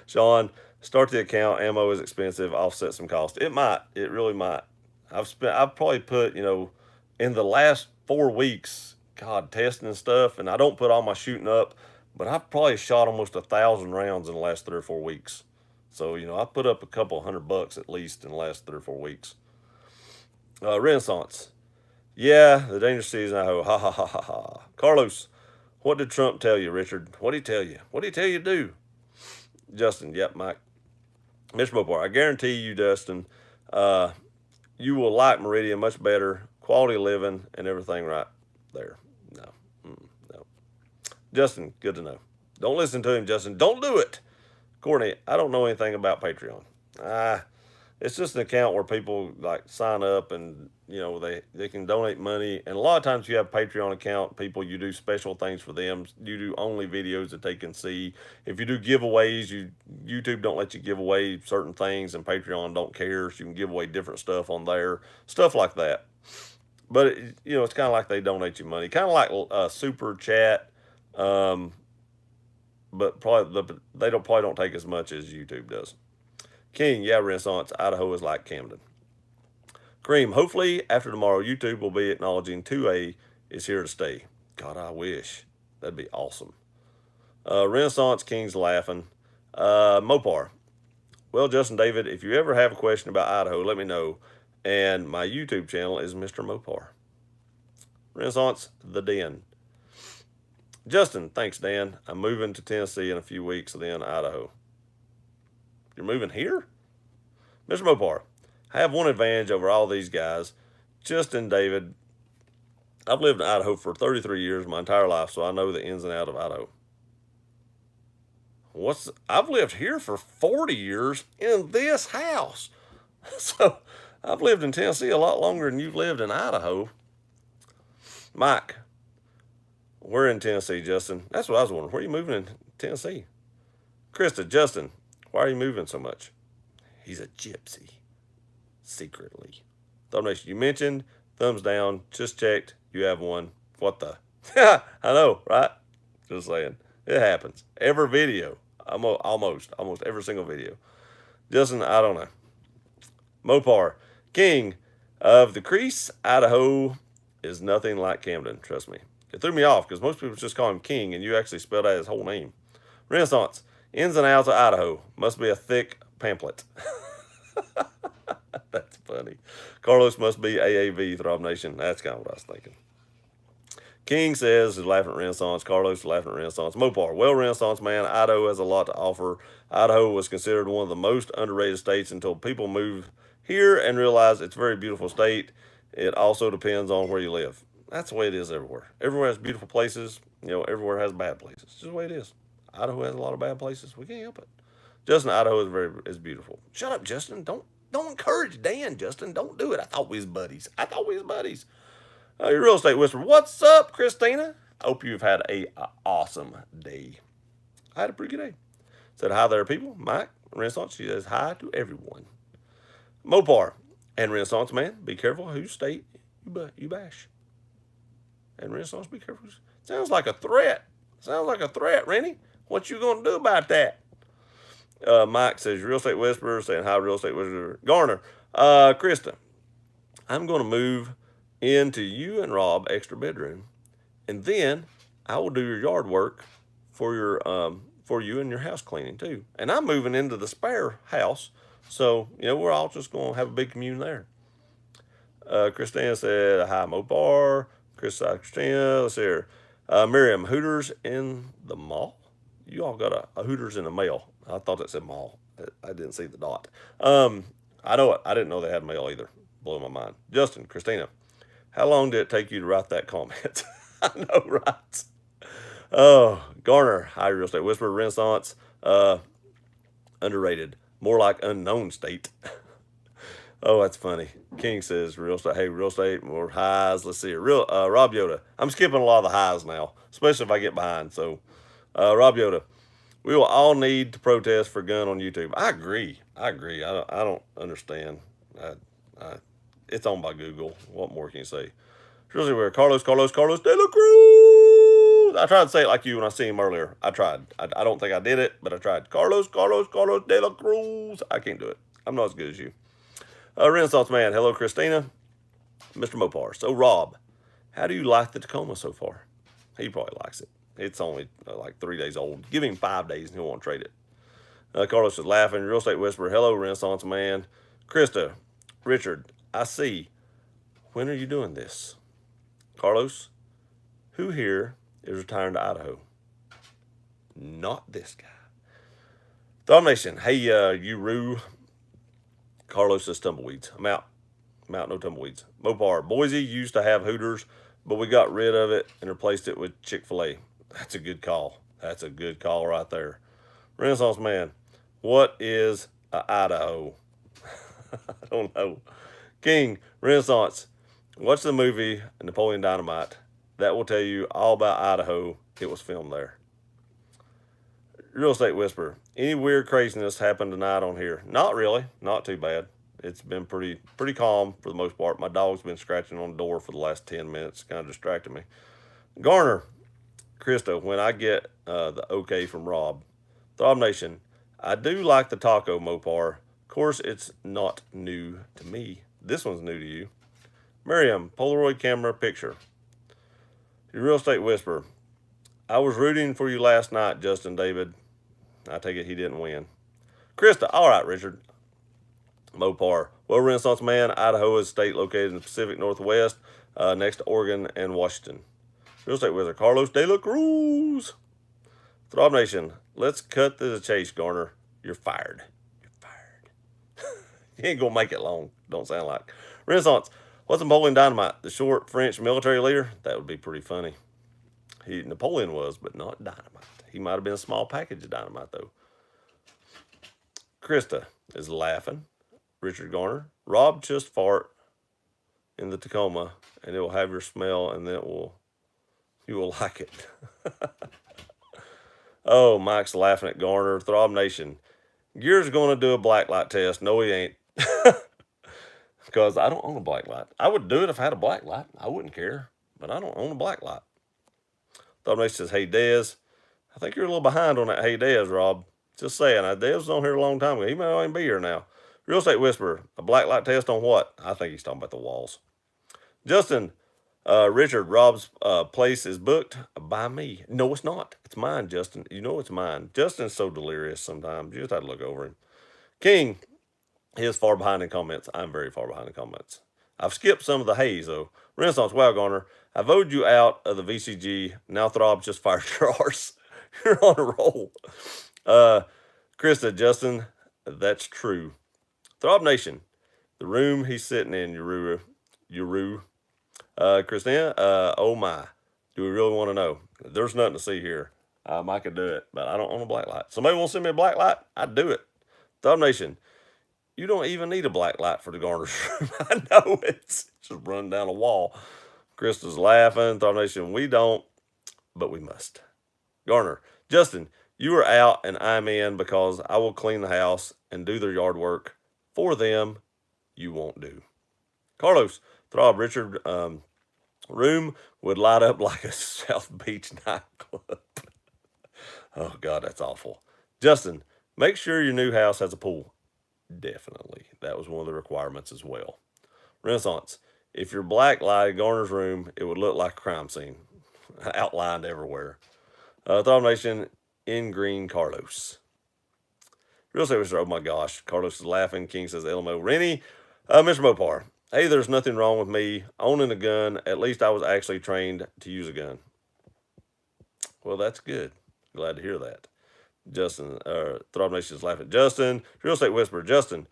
Sean, start the account. Ammo is expensive. Offset some cost. It might. It really might. I've probably put, in the last 4 weeks, God, testing and stuff, and I don't put all my shooting up, but I've probably shot almost 1,000 rounds in the last 3 or 4 weeks. So, I put up a couple $100 at least in the last 3 or 4 weeks. Renaissance. Yeah, the dangerous season, I hope. Ha ha ha ha ha. Carlos, what did Trump tell you, Richard? What did he tell you? What did he tell you to do? Justin, yep, Mike. Mr. Mopar, I guarantee you, Justin, you will like Meridian much better. Quality of living and everything right there. No. No. Justin, good to know. Don't listen to him, Justin. Don't do it. Courtney, I don't know anything about Patreon. It's just an account where people like sign up and they can donate money. And a lot of times you have a Patreon account, people, you do special things for them. You do only videos that they can see. If you do giveaways, YouTube don't let you give away certain things, and Patreon don't care, so you can give away different stuff on there, stuff like that. But it's kind of like they donate you money, kind of like super chat. But they probably don't take as much as YouTube does. King, yeah, Renaissance, Idaho is like Camden. Cream, hopefully after tomorrow, YouTube will be acknowledging 2A is here to stay. God, I wish. That'd be awesome. Renaissance, King's laughing. Mopar, well, Justin David, if you ever have a question about Idaho, let me know. And my YouTube channel is Mr. Mopar. Renaissance, the Den. Justin, thanks, Dan. I'm moving to Tennessee in a few weeks, then Idaho. You're moving here? Mr. Mopar, I have one advantage over all these guys. Justin David, I've lived in Idaho for 33 years, my entire life, so I know the ins and outs of Idaho. I've lived here for 40 years in this house. So I've lived in Tennessee a lot longer than you've lived in Idaho. Mike, we're in Tennessee, Justin. That's what I was wondering. Where are you moving in Tennessee? Krista, Justin, why are you moving so much? He's a gypsy. Secretly. Thumbnation, you mentioned, thumbs down, just checked, you have one. What the? I know, right? Just saying. It happens. Every video. Almost every single video. Justin, I don't know. Mopar, King of the Crease, Idaho is nothing like Camden, trust me. It threw me off because most people just call him King and you actually spelled out his whole name. Renaissance, ins and outs of Idaho. Must be a thick pamphlet. That's funny. Carlos must be AAV, Throb Nation. That's kind of what I was thinking. King says, is laughing at Renaissance. Carlos is laughing at Renaissance. Mopar, well, Renaissance man, Idaho has a lot to offer. Idaho was considered one of the most underrated states until people moved here and realized it's a very beautiful state. It also depends on where you live. That's the way it is everywhere. Everywhere has beautiful places. Everywhere has bad places. It's just the way it is. Idaho has a lot of bad places. We can't help it. Justin, Idaho is beautiful. Shut up, Justin. Don't encourage Dan, Justin. Don't do it. I thought we was buddies. Your real estate whisperer. What's up, Christina? Hope you've had a awesome day. I had a pretty good day. Said hi there, people. Mike, Renaissance. She says hi to everyone. Mopar and Renaissance man, be careful whose state you bash. And Renaissance, be careful. Sounds like a threat. Rennie. What you gonna do about that? Mike says, real estate whisperer, saying hi, real estate whisperer. Garner, Krista, I'm going to move into you and Rob extra bedroom, and then I will do your yard work for you and your house cleaning too. And I'm moving into the spare house, so we're all just going to have a big commune there. Christina said, hi, Mopar. Christina, let's see here. Miriam, Hooters in the mall? You all got a Hooters in the mail. I thought it said mall. I didn't see the dot. I know it. I didn't know they had mail either. Blew my mind. Justin, Christina, how long did it take you to write that comment? I know, right? Oh, Garner, hi, real estate whisperer, Renaissance, underrated, more like unknown state. Oh, that's funny. King says real estate. Hey, real estate, more highs. Let's see here. Rob Yoda. I'm skipping a lot of the highs now, especially if I get behind. So, Rob Yoda. We will all need to protest for gun on YouTube. I agree. I don't understand. It's owned by Google. What more can you say? Seriously, where Carlos De La Cruz. Carlos. I tried to say it like you when I see him earlier. I tried. I don't think I did it, but I tried. Carlos de la Cruz. I can't do it. I'm not as good as you. Renaissance Man. Hello, Christina. Mr. Mopar. So, Rob, how do you like the Tacoma so far? He probably likes it. It's only like 3 days old. Give him 5 days and he'll want to trade it. Carlos is laughing. Real Estate Whisperer. Hello, Renaissance Man. Krista. Richard. I see. When are you doing this? Carlos. Who here is retiring to Idaho? Not this guy. Thumb Nation. Hey, you Roo. Carlos says tumbleweeds. I'm out. No tumbleweeds. Mopar. Boise used to have Hooters, but we got rid of it and replaced it with Chick-fil-A. That's a good call. That's a good call right there. Renaissance Man. What is Idaho? I don't know. King. Renaissance. Watch the movie Napoleon Dynamite. That will tell you all about Idaho. It was filmed there. Real Estate Whisperer. Any weird craziness happened tonight on here? Not really. Not too bad. It's been pretty calm for the most part. My dog's been scratching on the door for the last 10 minutes. Kind of distracted me. Garner. Krista, when I get the okay from Rob. Throb Nation. I do like the taco, Mopar. Of course, it's not new to me. This one's new to you. Miriam. Polaroid camera picture. Your Real Estate Whisperer. I was rooting for you last night, Justin David. I take it he didn't win. Krista. All right, Richard. Mopar. Well, Renaissance Man, Idaho is a state located in the Pacific Northwest, next to Oregon and Washington. Real Estate Wizard. Carlos de la Cruz. Throb Nation. Let's cut to the chase, Garner. You're fired. You're fired. You ain't going to make it long. Don't sound like. Renaissance. What's Napoleon Dynamite? The short French military leader? That would be pretty funny. Napoleon was, but not dynamite. He might have been a small package of dynamite, though. Krista is laughing. Richard Garner. Rob just fart in the Tacoma, and it will have your smell, and then you will like it. Oh, Mike's laughing at Garner. Throb Nation. Gear's going to do a blacklight test. No, he ain't. Because I don't own a blacklight. I would do it if I had a blacklight. I wouldn't care, but I don't own a blacklight. Throb Nation says, hey, Dez. I think you're a little behind on that hey, Dez, Rob. Just saying. Dez was on here a long time ago. He may not even be here now. Real Estate Whisperer. A blacklight test on what? I think he's talking about the walls. Justin. Richard, Rob's place is booked by me. No, it's not. It's mine, Justin. You know it's mine. Justin's so delirious sometimes. You just have to look over him. King, he is far behind in comments. I'm very far behind in comments. I've skipped some of the haze, though. Renaissance, wow, Garner. I voted you out of the VCG. Now Throb just fired your arse. You're on a roll. Krista, Justin, that's true. Throb Nation, the room he's sitting in, Uru. Christina, oh my, do we really want to know? There's nothing to see here. I could do it, but I don't own a black light. Somebody want to send me a black light? I'd do it. Thumb Nation, you don't even need a black light for the Garner's room. I know it's just running down a wall. Krista's laughing. Thumb Nation, we don't, but we must. Garner, Justin, you are out and I'm in because I will clean the house and do their yard work for them. You won't do. Carlos, Throb, Richard, room would light up like a South Beach nightclub. Oh, God, that's awful. Justin, make sure your new house has a pool. Definitely. That was one of the requirements as well. Renaissance, if your black light Garner's room, it would look like a crime scene. Outlined everywhere. Throb Nation, in green, Carlos. Real Estate Whisperer, oh my gosh. Carlos is laughing. King says LMO. Rennie, Mr. Mopar. Hey, there's nothing wrong with me owning a gun. At least I was actually trained to use a gun. Well, that's good. Glad to hear that. Justin, Throb Nation is laughing. Justin, Real Estate Whisperer. Justin,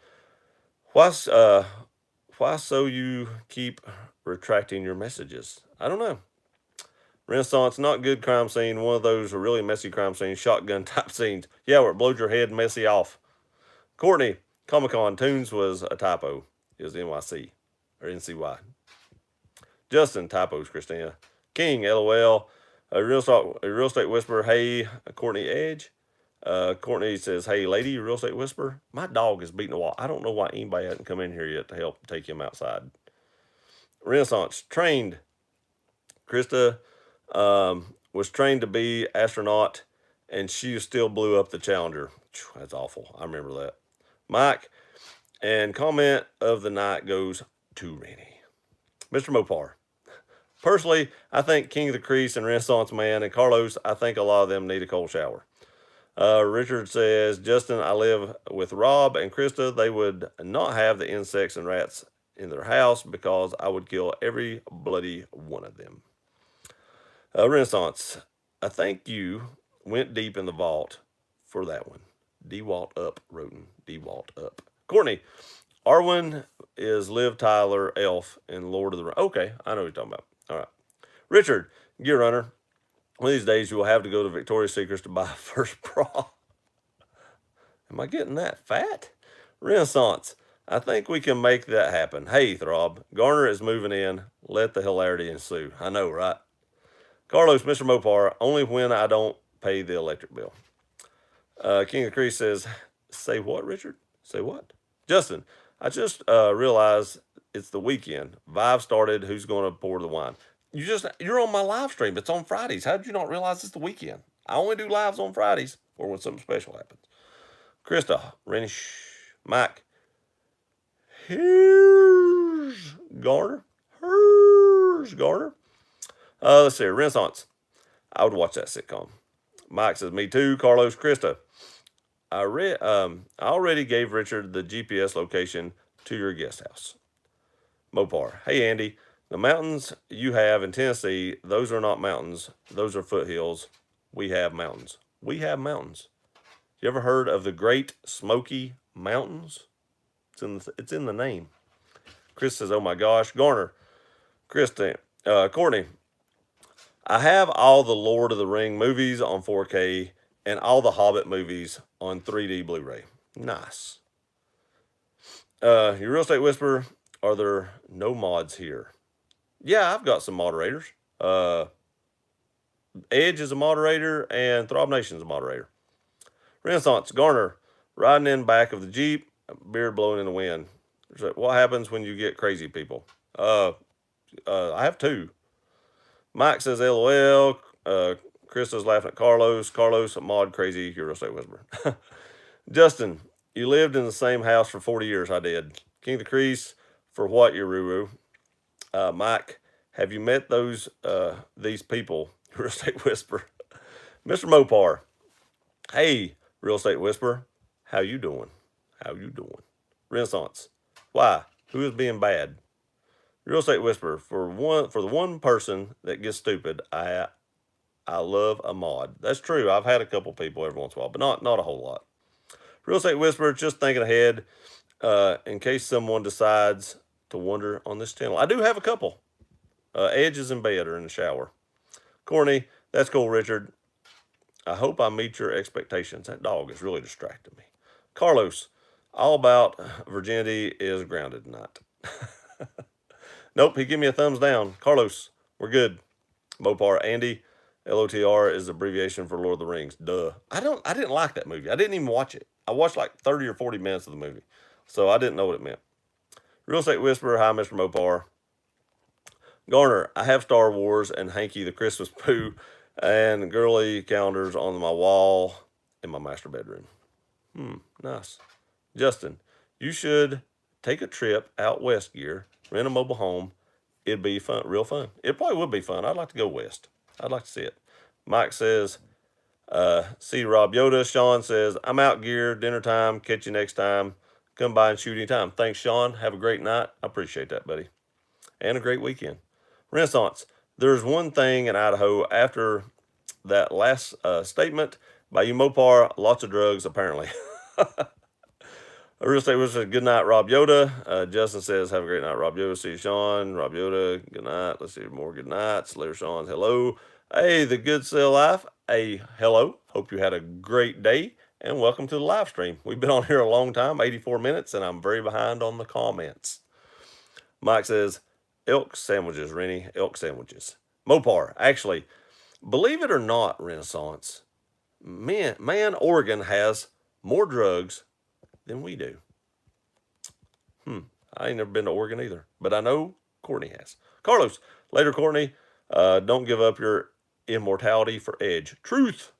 why so you keep retracting your messages? I don't know. Renaissance, not good crime scene. One of those really messy crime scenes, shotgun type scenes. Yeah, where it blows your head messy off. Courtney, Comic-Con, Tunes was a typo. It was NYC. Or NCY. Justin, typos, Christina. King, LOL. A real estate whisperer, hey, Courtney Edge. Courtney says, hey, lady, real estate whisperer. My dog is beating the wall. I don't know why anybody hasn't come in here yet to help take him outside. Renaissance, trained. Krista, was trained to be astronaut, and she still blew up the Challenger. That's awful. I remember that. Mike, and comment of the night goes to Rennie. Mr. Mopar. Personally, I think King of the Crease and Renaissance Man and Carlos, I think a lot of them need a cold shower. Richard says, Justin, I live with Rob and Krista. They would not have the insects and rats in their house because I would kill every bloody one of them. Renaissance, I think you went deep in the vault for that one. DeWalt up, Roten. DeWalt up. Courtney, Arwen is Liv Tyler, Elf in Lord of the Rings. Okay, I know what you're talking about. All right. Richard, Gear Runner, one of these days you will have to go to Victoria's Secrets to buy a first bra. Am I getting that fat? Renaissance, I think we can make that happen. Hey, Throb, Garner is moving in. Let the hilarity ensue. I know, right? Carlos, Mr. Mopar, only when I don't pay the electric bill. King of the Crease says, say what, Richard? Say what? Justin, I just realized it's the weekend. Vive started. Who's going to pour the wine? You're on my live stream. It's on Fridays. How did you not realize it's the weekend? I only do lives on Fridays or when something special happens. Krista, Rennie, Mike. Here's Garner. Let's see. Renaissance. I would watch that sitcom. Mike says, me too. Carlos, Krista. I already gave Richard the GPS location to your guest house. Mopar. Hey, Andy. The mountains you have in Tennessee, those are not mountains. Those are foothills. We have mountains. We have mountains. You ever heard of the Great Smoky Mountains? It's in the name. Chris says, oh my gosh. Garner. Courtney. I have all the Lord of the Ring movies on 4K and all the Hobbit movies on 3D Blu-ray. Nice. Your Real Estate Whisperer, are there no mods here? Yeah, I've got some moderators. Edge is a moderator and Throb Nation's a moderator. Renaissance, Garner, riding in back of the Jeep, beard blowing in the wind. What happens when you get crazy people? I have two. Mike says LOL. Krista's laughing at Carlos. Carlos, mod crazy, your Real Estate Whisperer. Justin, you lived in the same house for 40 years. I did. King of the Crease, for what, your Ruru? Mike, have you met these people? Real Estate Whisperer. Mr. Mopar. Hey, Real Estate Whisperer. How you doing? Renaissance. Why? Who is being bad? Real Estate Whisperer. For the one person that gets stupid, I love a mod. That's true. I've had a couple people every once in a while, but not a whole lot. Real Estate Whisperer, just thinking ahead in case someone decides to wander on this channel. I do have a couple. Edge is in bed or in the shower. Courtney, that's cool, Richard. I hope I meet your expectations. That dog is really distracting me. Carlos, all about virginity is grounded tonight. Nope, he gave me a thumbs down. Carlos, we're good. Mopar, Andy, LOTR is abbreviation for Lord of the Rings. Duh. I didn't like that movie. I didn't even watch it. I watched like 30 or 40 minutes of the movie. So I didn't know what it meant. Real Estate Whisperer, hi, Mr. Mopar. Garner, I have Star Wars and Hanky the Christmas Pooh and girly calendars on my wall in my master bedroom. Nice. Justin, you should take a trip out west, Gear, rent a mobile home. It'd be fun, real fun. It probably would be fun. I'd like to go west. I'd like to see it. Mike says, see Rob Yoda. Sean says, I'm out, Gear, dinner time. Catch you next time. Come by and shoot anytime. Thanks, Sean. Have a great night. I appreciate that, buddy. And a great weekend. Renaissance, there's one thing in Idaho after that last statement by you, Mopar, lots of drugs, apparently. Real Estate Whisperer, good night, Rob Yoda. Justin says, have a great night, Rob Yoda. See you, Sean. Rob Yoda, good night. Let's see more good nights. Later, Sean, hello. Hey, the Good Sell Life. Hey, hello. Hope you had a great day, and welcome to the live stream. We've been on here a long time, 84 minutes, and I'm very behind on the comments. Mike says, elk sandwiches, Rennie, elk sandwiches. Mopar, actually, believe it or not, Renaissance, man, Oregon has more drugs than we do. I ain't never been to Oregon either, but I know Courtney has. Carlos, later, Courtney, don't give up your immortality for Edge. Truth.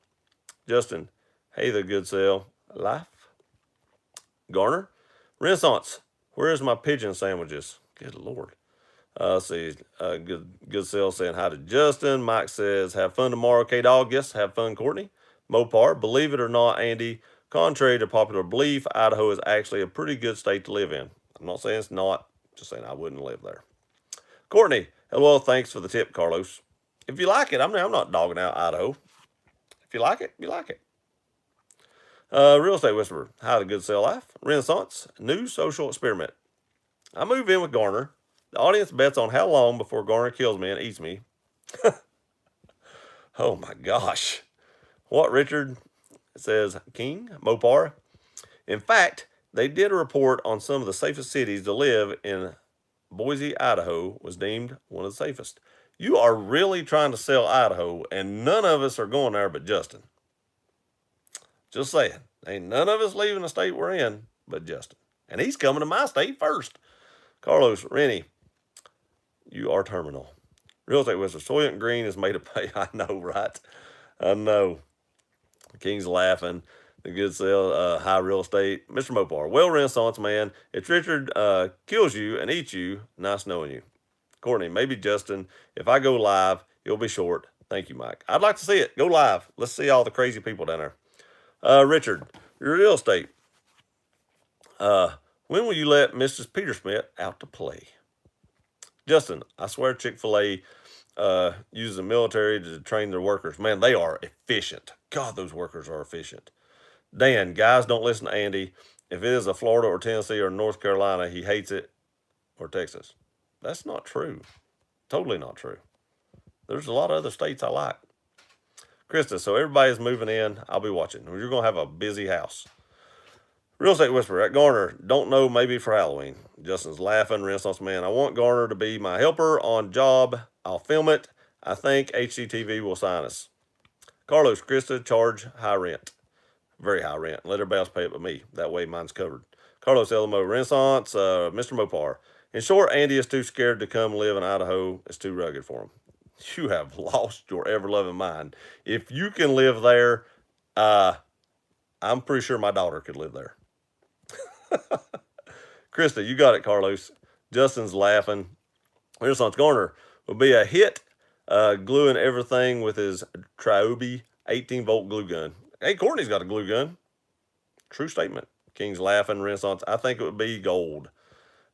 Justin, hey, the good sale. Life. Garner, Renaissance, where's my pigeon sandwiches? Good Lord. Let's see. Good sale saying hi to Justin. Mike says, have fun tomorrow, K Dog. Yes, have fun, Courtney. Mopar, believe it or not, Andy, contrary to popular belief, Idaho is actually a pretty good state to live in. I'm not saying it's not, just saying I wouldn't live there. Courtney, hello, thanks for the tip, Carlos. If you like it, I'm not dogging out Idaho. If you like it, you like it. Real Estate Whisperer, hi to Good Sale Life. Renaissance, new social experiment. I move in with Garner. The audience bets on how long before Garner kills me and eats me. Oh my gosh. What, Richard? It says King, Mopar. In fact, they did a report on some of the safest cities to live in. Boise, Idaho was deemed one of the safest. You are really trying to sell Idaho, and none of us are going there but Justin. Just saying. Ain't none of us leaving the state we're in but Justin. And he's coming to my state first. Carlos, Rennie, you are terminal. Real Estate Whisper, Soylent Green is made to pay. I know, right? I know. King's laughing. The good sale, high real estate. Mr. Mopar, well, Renaissance man, if Richard kills you and eats you, nice knowing you. Courtney, maybe Justin, if I go live, it'll be short. Thank you, Mike. I'd like to see it. Go live. Let's see all the crazy people down there. Richard, your real estate. When will you let Mrs. Petersmith out to play? Justin, I swear Chick-fil-A uses the military to train their workers. Man, they are efficient. God, those workers are efficient. Dan, guys, don't listen to Andy. If it is a Florida or Tennessee or North Carolina, he hates it, or Texas. That's not true. Totally not true. There's a lot of other states I like. Krista, so everybody's moving in. I'll be watching. You're going to have a busy house. Real Estate Whisperer at Garner, don't know, maybe for Halloween. Justin's laughing. Renaissance man, I want Garner to be my helper on job. I'll film it. I think HCTV will sign us. Carlos, Krista, charge high rent. Very high rent. Let everybody else pay it but me. That way mine's covered. Carlos LMO, Renaissance, Mr. Mopar. In short, Andy is too scared to come live in Idaho. It's too rugged for him. You have lost your ever-loving mind. If you can live there, I'm pretty sure my daughter could live there. Krista, you got it, Carlos. Justin's laughing. Renaissance Garner will be a hit, gluing everything with his Triobi 18-volt glue gun. Hey, Courtney's got a glue gun. True statement. King's laughing. Renaissance, I think it would be gold.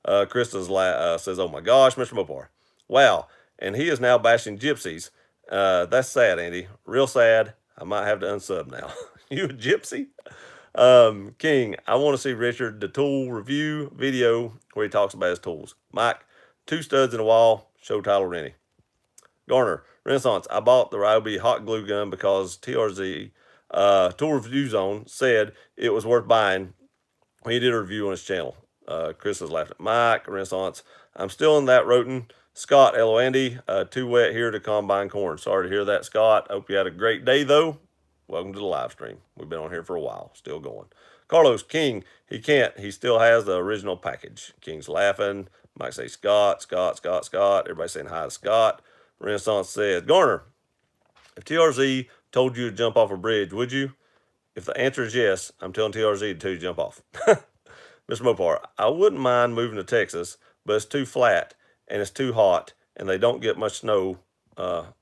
Krista says, oh my gosh, Mr. Mopar. Wow. And he is now bashing gypsies. That's sad, Andy. Real sad. I might have to unsub now. You a gypsy? King, I want to see Richard the tool review video where he talks about his tools. Mike, 2 studs in a wall. Show title Rennie. Garner, Renaissance, I bought the Ryobi hot glue gun because TRZ Tool Review Zone said it was worth buying when he did a review on his channel. Chris is laughing. Mike, Renaissance, I'm still in that rotin'. Scott, hello Andy, too wet here to combine corn. Sorry to hear that, Scott. Hope you had a great day though. Welcome to the live stream. We've been on here for a while, still going. Carlos, King, he can't. He still has the original package. King's laughing. Mike say Scott. Everybody saying hi to Scott. Renaissance says, Garner, if TRZ told you to jump off a bridge, would you? If the answer is yes, I'm telling TRZ to tell you to jump off. Mr. Mopar, I wouldn't mind moving to Texas, but it's too flat and it's too hot and they don't get much snow.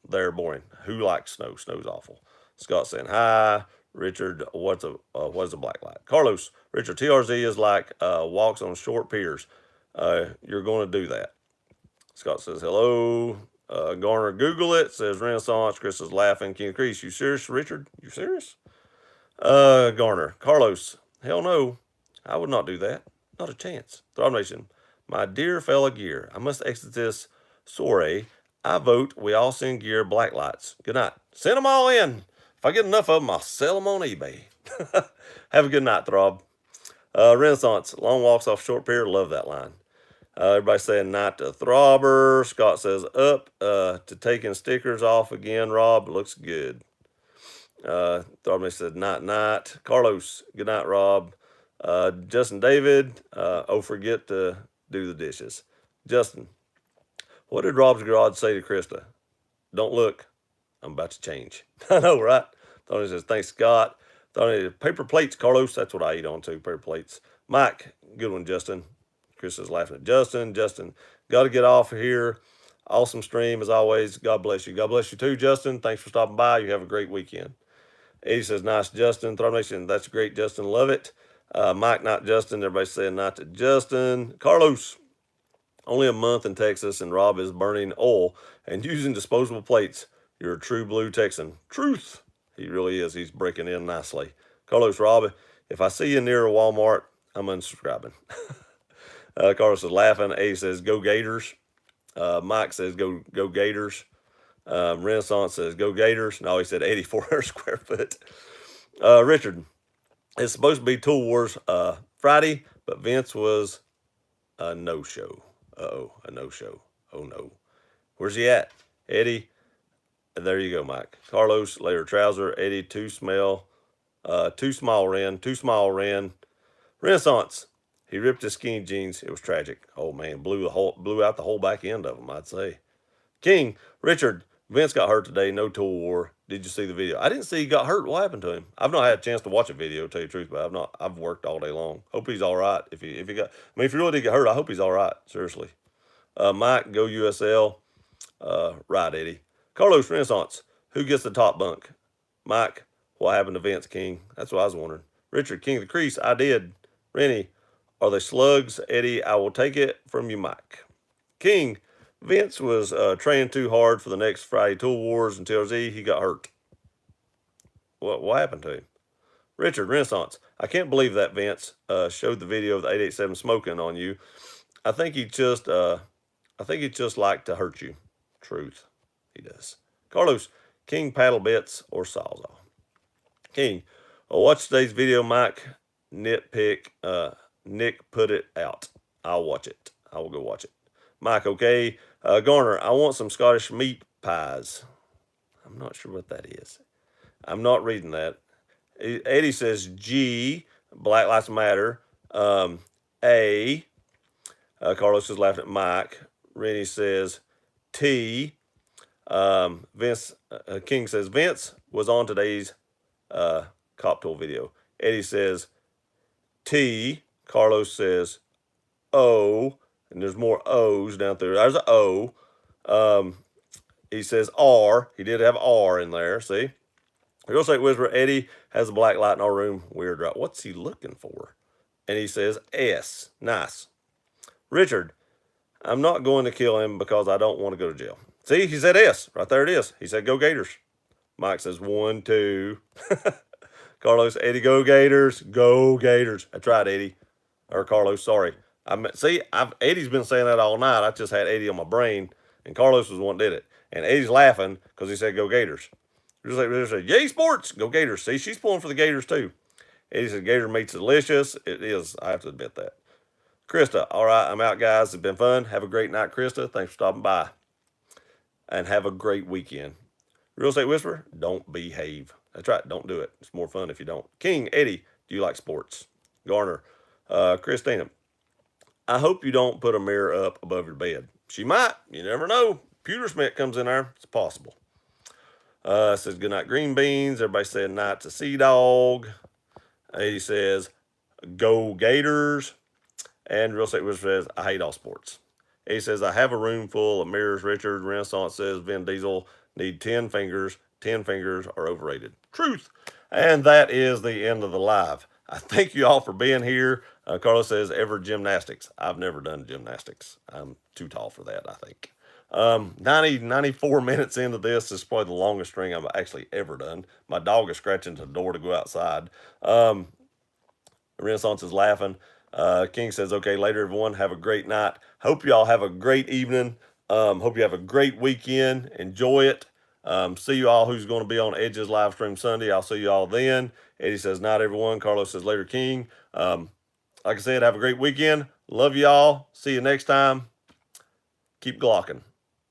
They're boring. Who likes snow? Snow's awful. Scott saying hi. Richard, what's a black light? Carlos, Richard, TRZ is like walks on short piers. You're going to do that. Scott says hello. Garner, Google it. Says Renaissance. Chris is laughing. King Crease, you serious, Richard? You serious? Garner, Carlos, hell no. I would not do that. Not a chance. Throb Nation, my dear fellow gear, I must exit this soiree. I vote we all send gear black lights. Good night. Send them all in. If I get enough of them, I'll sell them on eBay. Have a good night, Throb. Renaissance, long walks off short pier. Love that line. Everybody saying night to Throbber. Scott says up to taking stickers off again, Rob. Looks good. Throbber said night. Carlos, good night, Rob. Justin David, forget to do the dishes. Justin, what did Rob's garage say to Krista? Don't look. I'm about to change. I know, right? Tony says, thanks, Scott. Tony, paper plates, Carlos. That's what I eat on too, paper plates. Mike, good one, Justin. Chris is laughing at Justin. Justin, got to get off of here. Awesome stream as always. God bless you. God bless you too, Justin. Thanks for stopping by. You have a great weekend. Eddie says, nice, Justin. Throw Nation, that's great, Justin. Love it. Mike, not Justin. Everybody's saying not to Justin. Carlos, only a month in Texas, and Rob is burning oil and using disposable plates. You're a true blue Texan. Truth. He really is. He's breaking in nicely. Carlos, Rob, if I see you near a Walmart, I'm unsubscribing. Carlos is laughing. A says, go Gators. Mike says, go Gators. Renaissance says, go Gators. No, he said 84 square foot. Richard, it's supposed to be Tool Wars Friday, but Vince was a no-show. Uh-oh, a no-show. Oh, no. Where's he at? Eddie, there you go, Mike. Carlos, layer trouser. Eddie, too small ran. Renaissance, he ripped his skinny jeans. It was tragic. Oh, man, blew out the whole back end of them, I'd say. King, Richard, Vince got hurt today. No Tool War. Did you see the video? I didn't see he got hurt. What happened to him? I've not had a chance to watch a video, to tell you the truth, but I've worked all day long. Hope he's all right. If he really did get hurt, I hope he's all right. Seriously. Mike, go USL. Right, Eddie. Carlos, Renaissance, who gets the top bunk? Mike, what happened to Vince, King? That's what I was wondering. Richard, King of the Crease, I did. Rennie, are they slugs? Eddie, I will take it from you, Mike. King, Vince was training too hard for the next Friday Tool Wars until he got hurt. What happened to him? Richard, Renaissance, I can't believe that Vince showed the video of the 887 smoking on you. I think he just liked to hurt you. Truth, he does. Carlos, King paddle bits or sawzall. King, watch today's video, Mike. Nitpick. Nick put it out. I'll watch it. I will go watch it. Mike, okay. Garner, I want some Scottish meat pies. I'm not sure what that is. I'm not reading that. Eddie says G, Black Lives Matter. A, Carlos is laughing at Mike. Rennie says T. Vince King says Vince was on today's Cop Tool video. Eddie says T. Carlos says O. And there's more O's down there. There's an O. He says R. He did have R in there. See? Real Estate Whisperer, Eddie has a black light in our room. Weird, right? What's he looking for? And he says S. Nice. Richard, I'm not going to kill him because I don't want to go to jail. See, he said S. Right there it is. He said go Gators. Mike says 1, 2. Carlos, Eddie, go Gators. Go Gators. That's right, Eddie. Or Carlos, sorry. Eddie's been saying that all night. I just had Eddie on my brain, and Carlos was the one that did it. And Eddie's laughing because he said go Gators. Just said, yay, sports. Go Gators. See, she's pulling for the Gators too. Eddie said Gator meat's delicious. It is. I have to admit that. Krista, all right, I'm out, guys. It's been fun. Have a great night, Krista. Thanks for stopping by. And have a great weekend. Real Estate Whisperer, don't behave. That's right, don't do it. It's more fun if you don't. King, Eddie, do you like sports? Garner, Christina, I hope you don't put a mirror up above your bed. She might. You never know. Pewter Smith comes in there. It's possible. Says good night, green beans. Everybody said night to Sea Dog. Eddie says go Gators. And Real Estate Whisperer says I hate all sports. He says I have a room full of mirrors. Richard Renaissance says Vin Diesel need 10 fingers. 10 fingers are overrated. Truth. And that is the end of the live. I thank you all for being here. Carlos says ever gymnastics. I've never done gymnastics. I'm too tall for that, I think. 94 minutes into this is probably the longest string I've actually ever done. My dog is scratching the door to go outside. Renaissance is laughing. King says, okay, later, everyone. Have a great night. Hope you all have a great evening. Hope you have a great weekend. Enjoy it. See you all who's going to be on Edge's live stream Sunday. I'll see you all then. Eddie says, night, everyone. Carlos says, later, King. Like I said, have a great weekend. Love you all. See you next time. Keep glocking.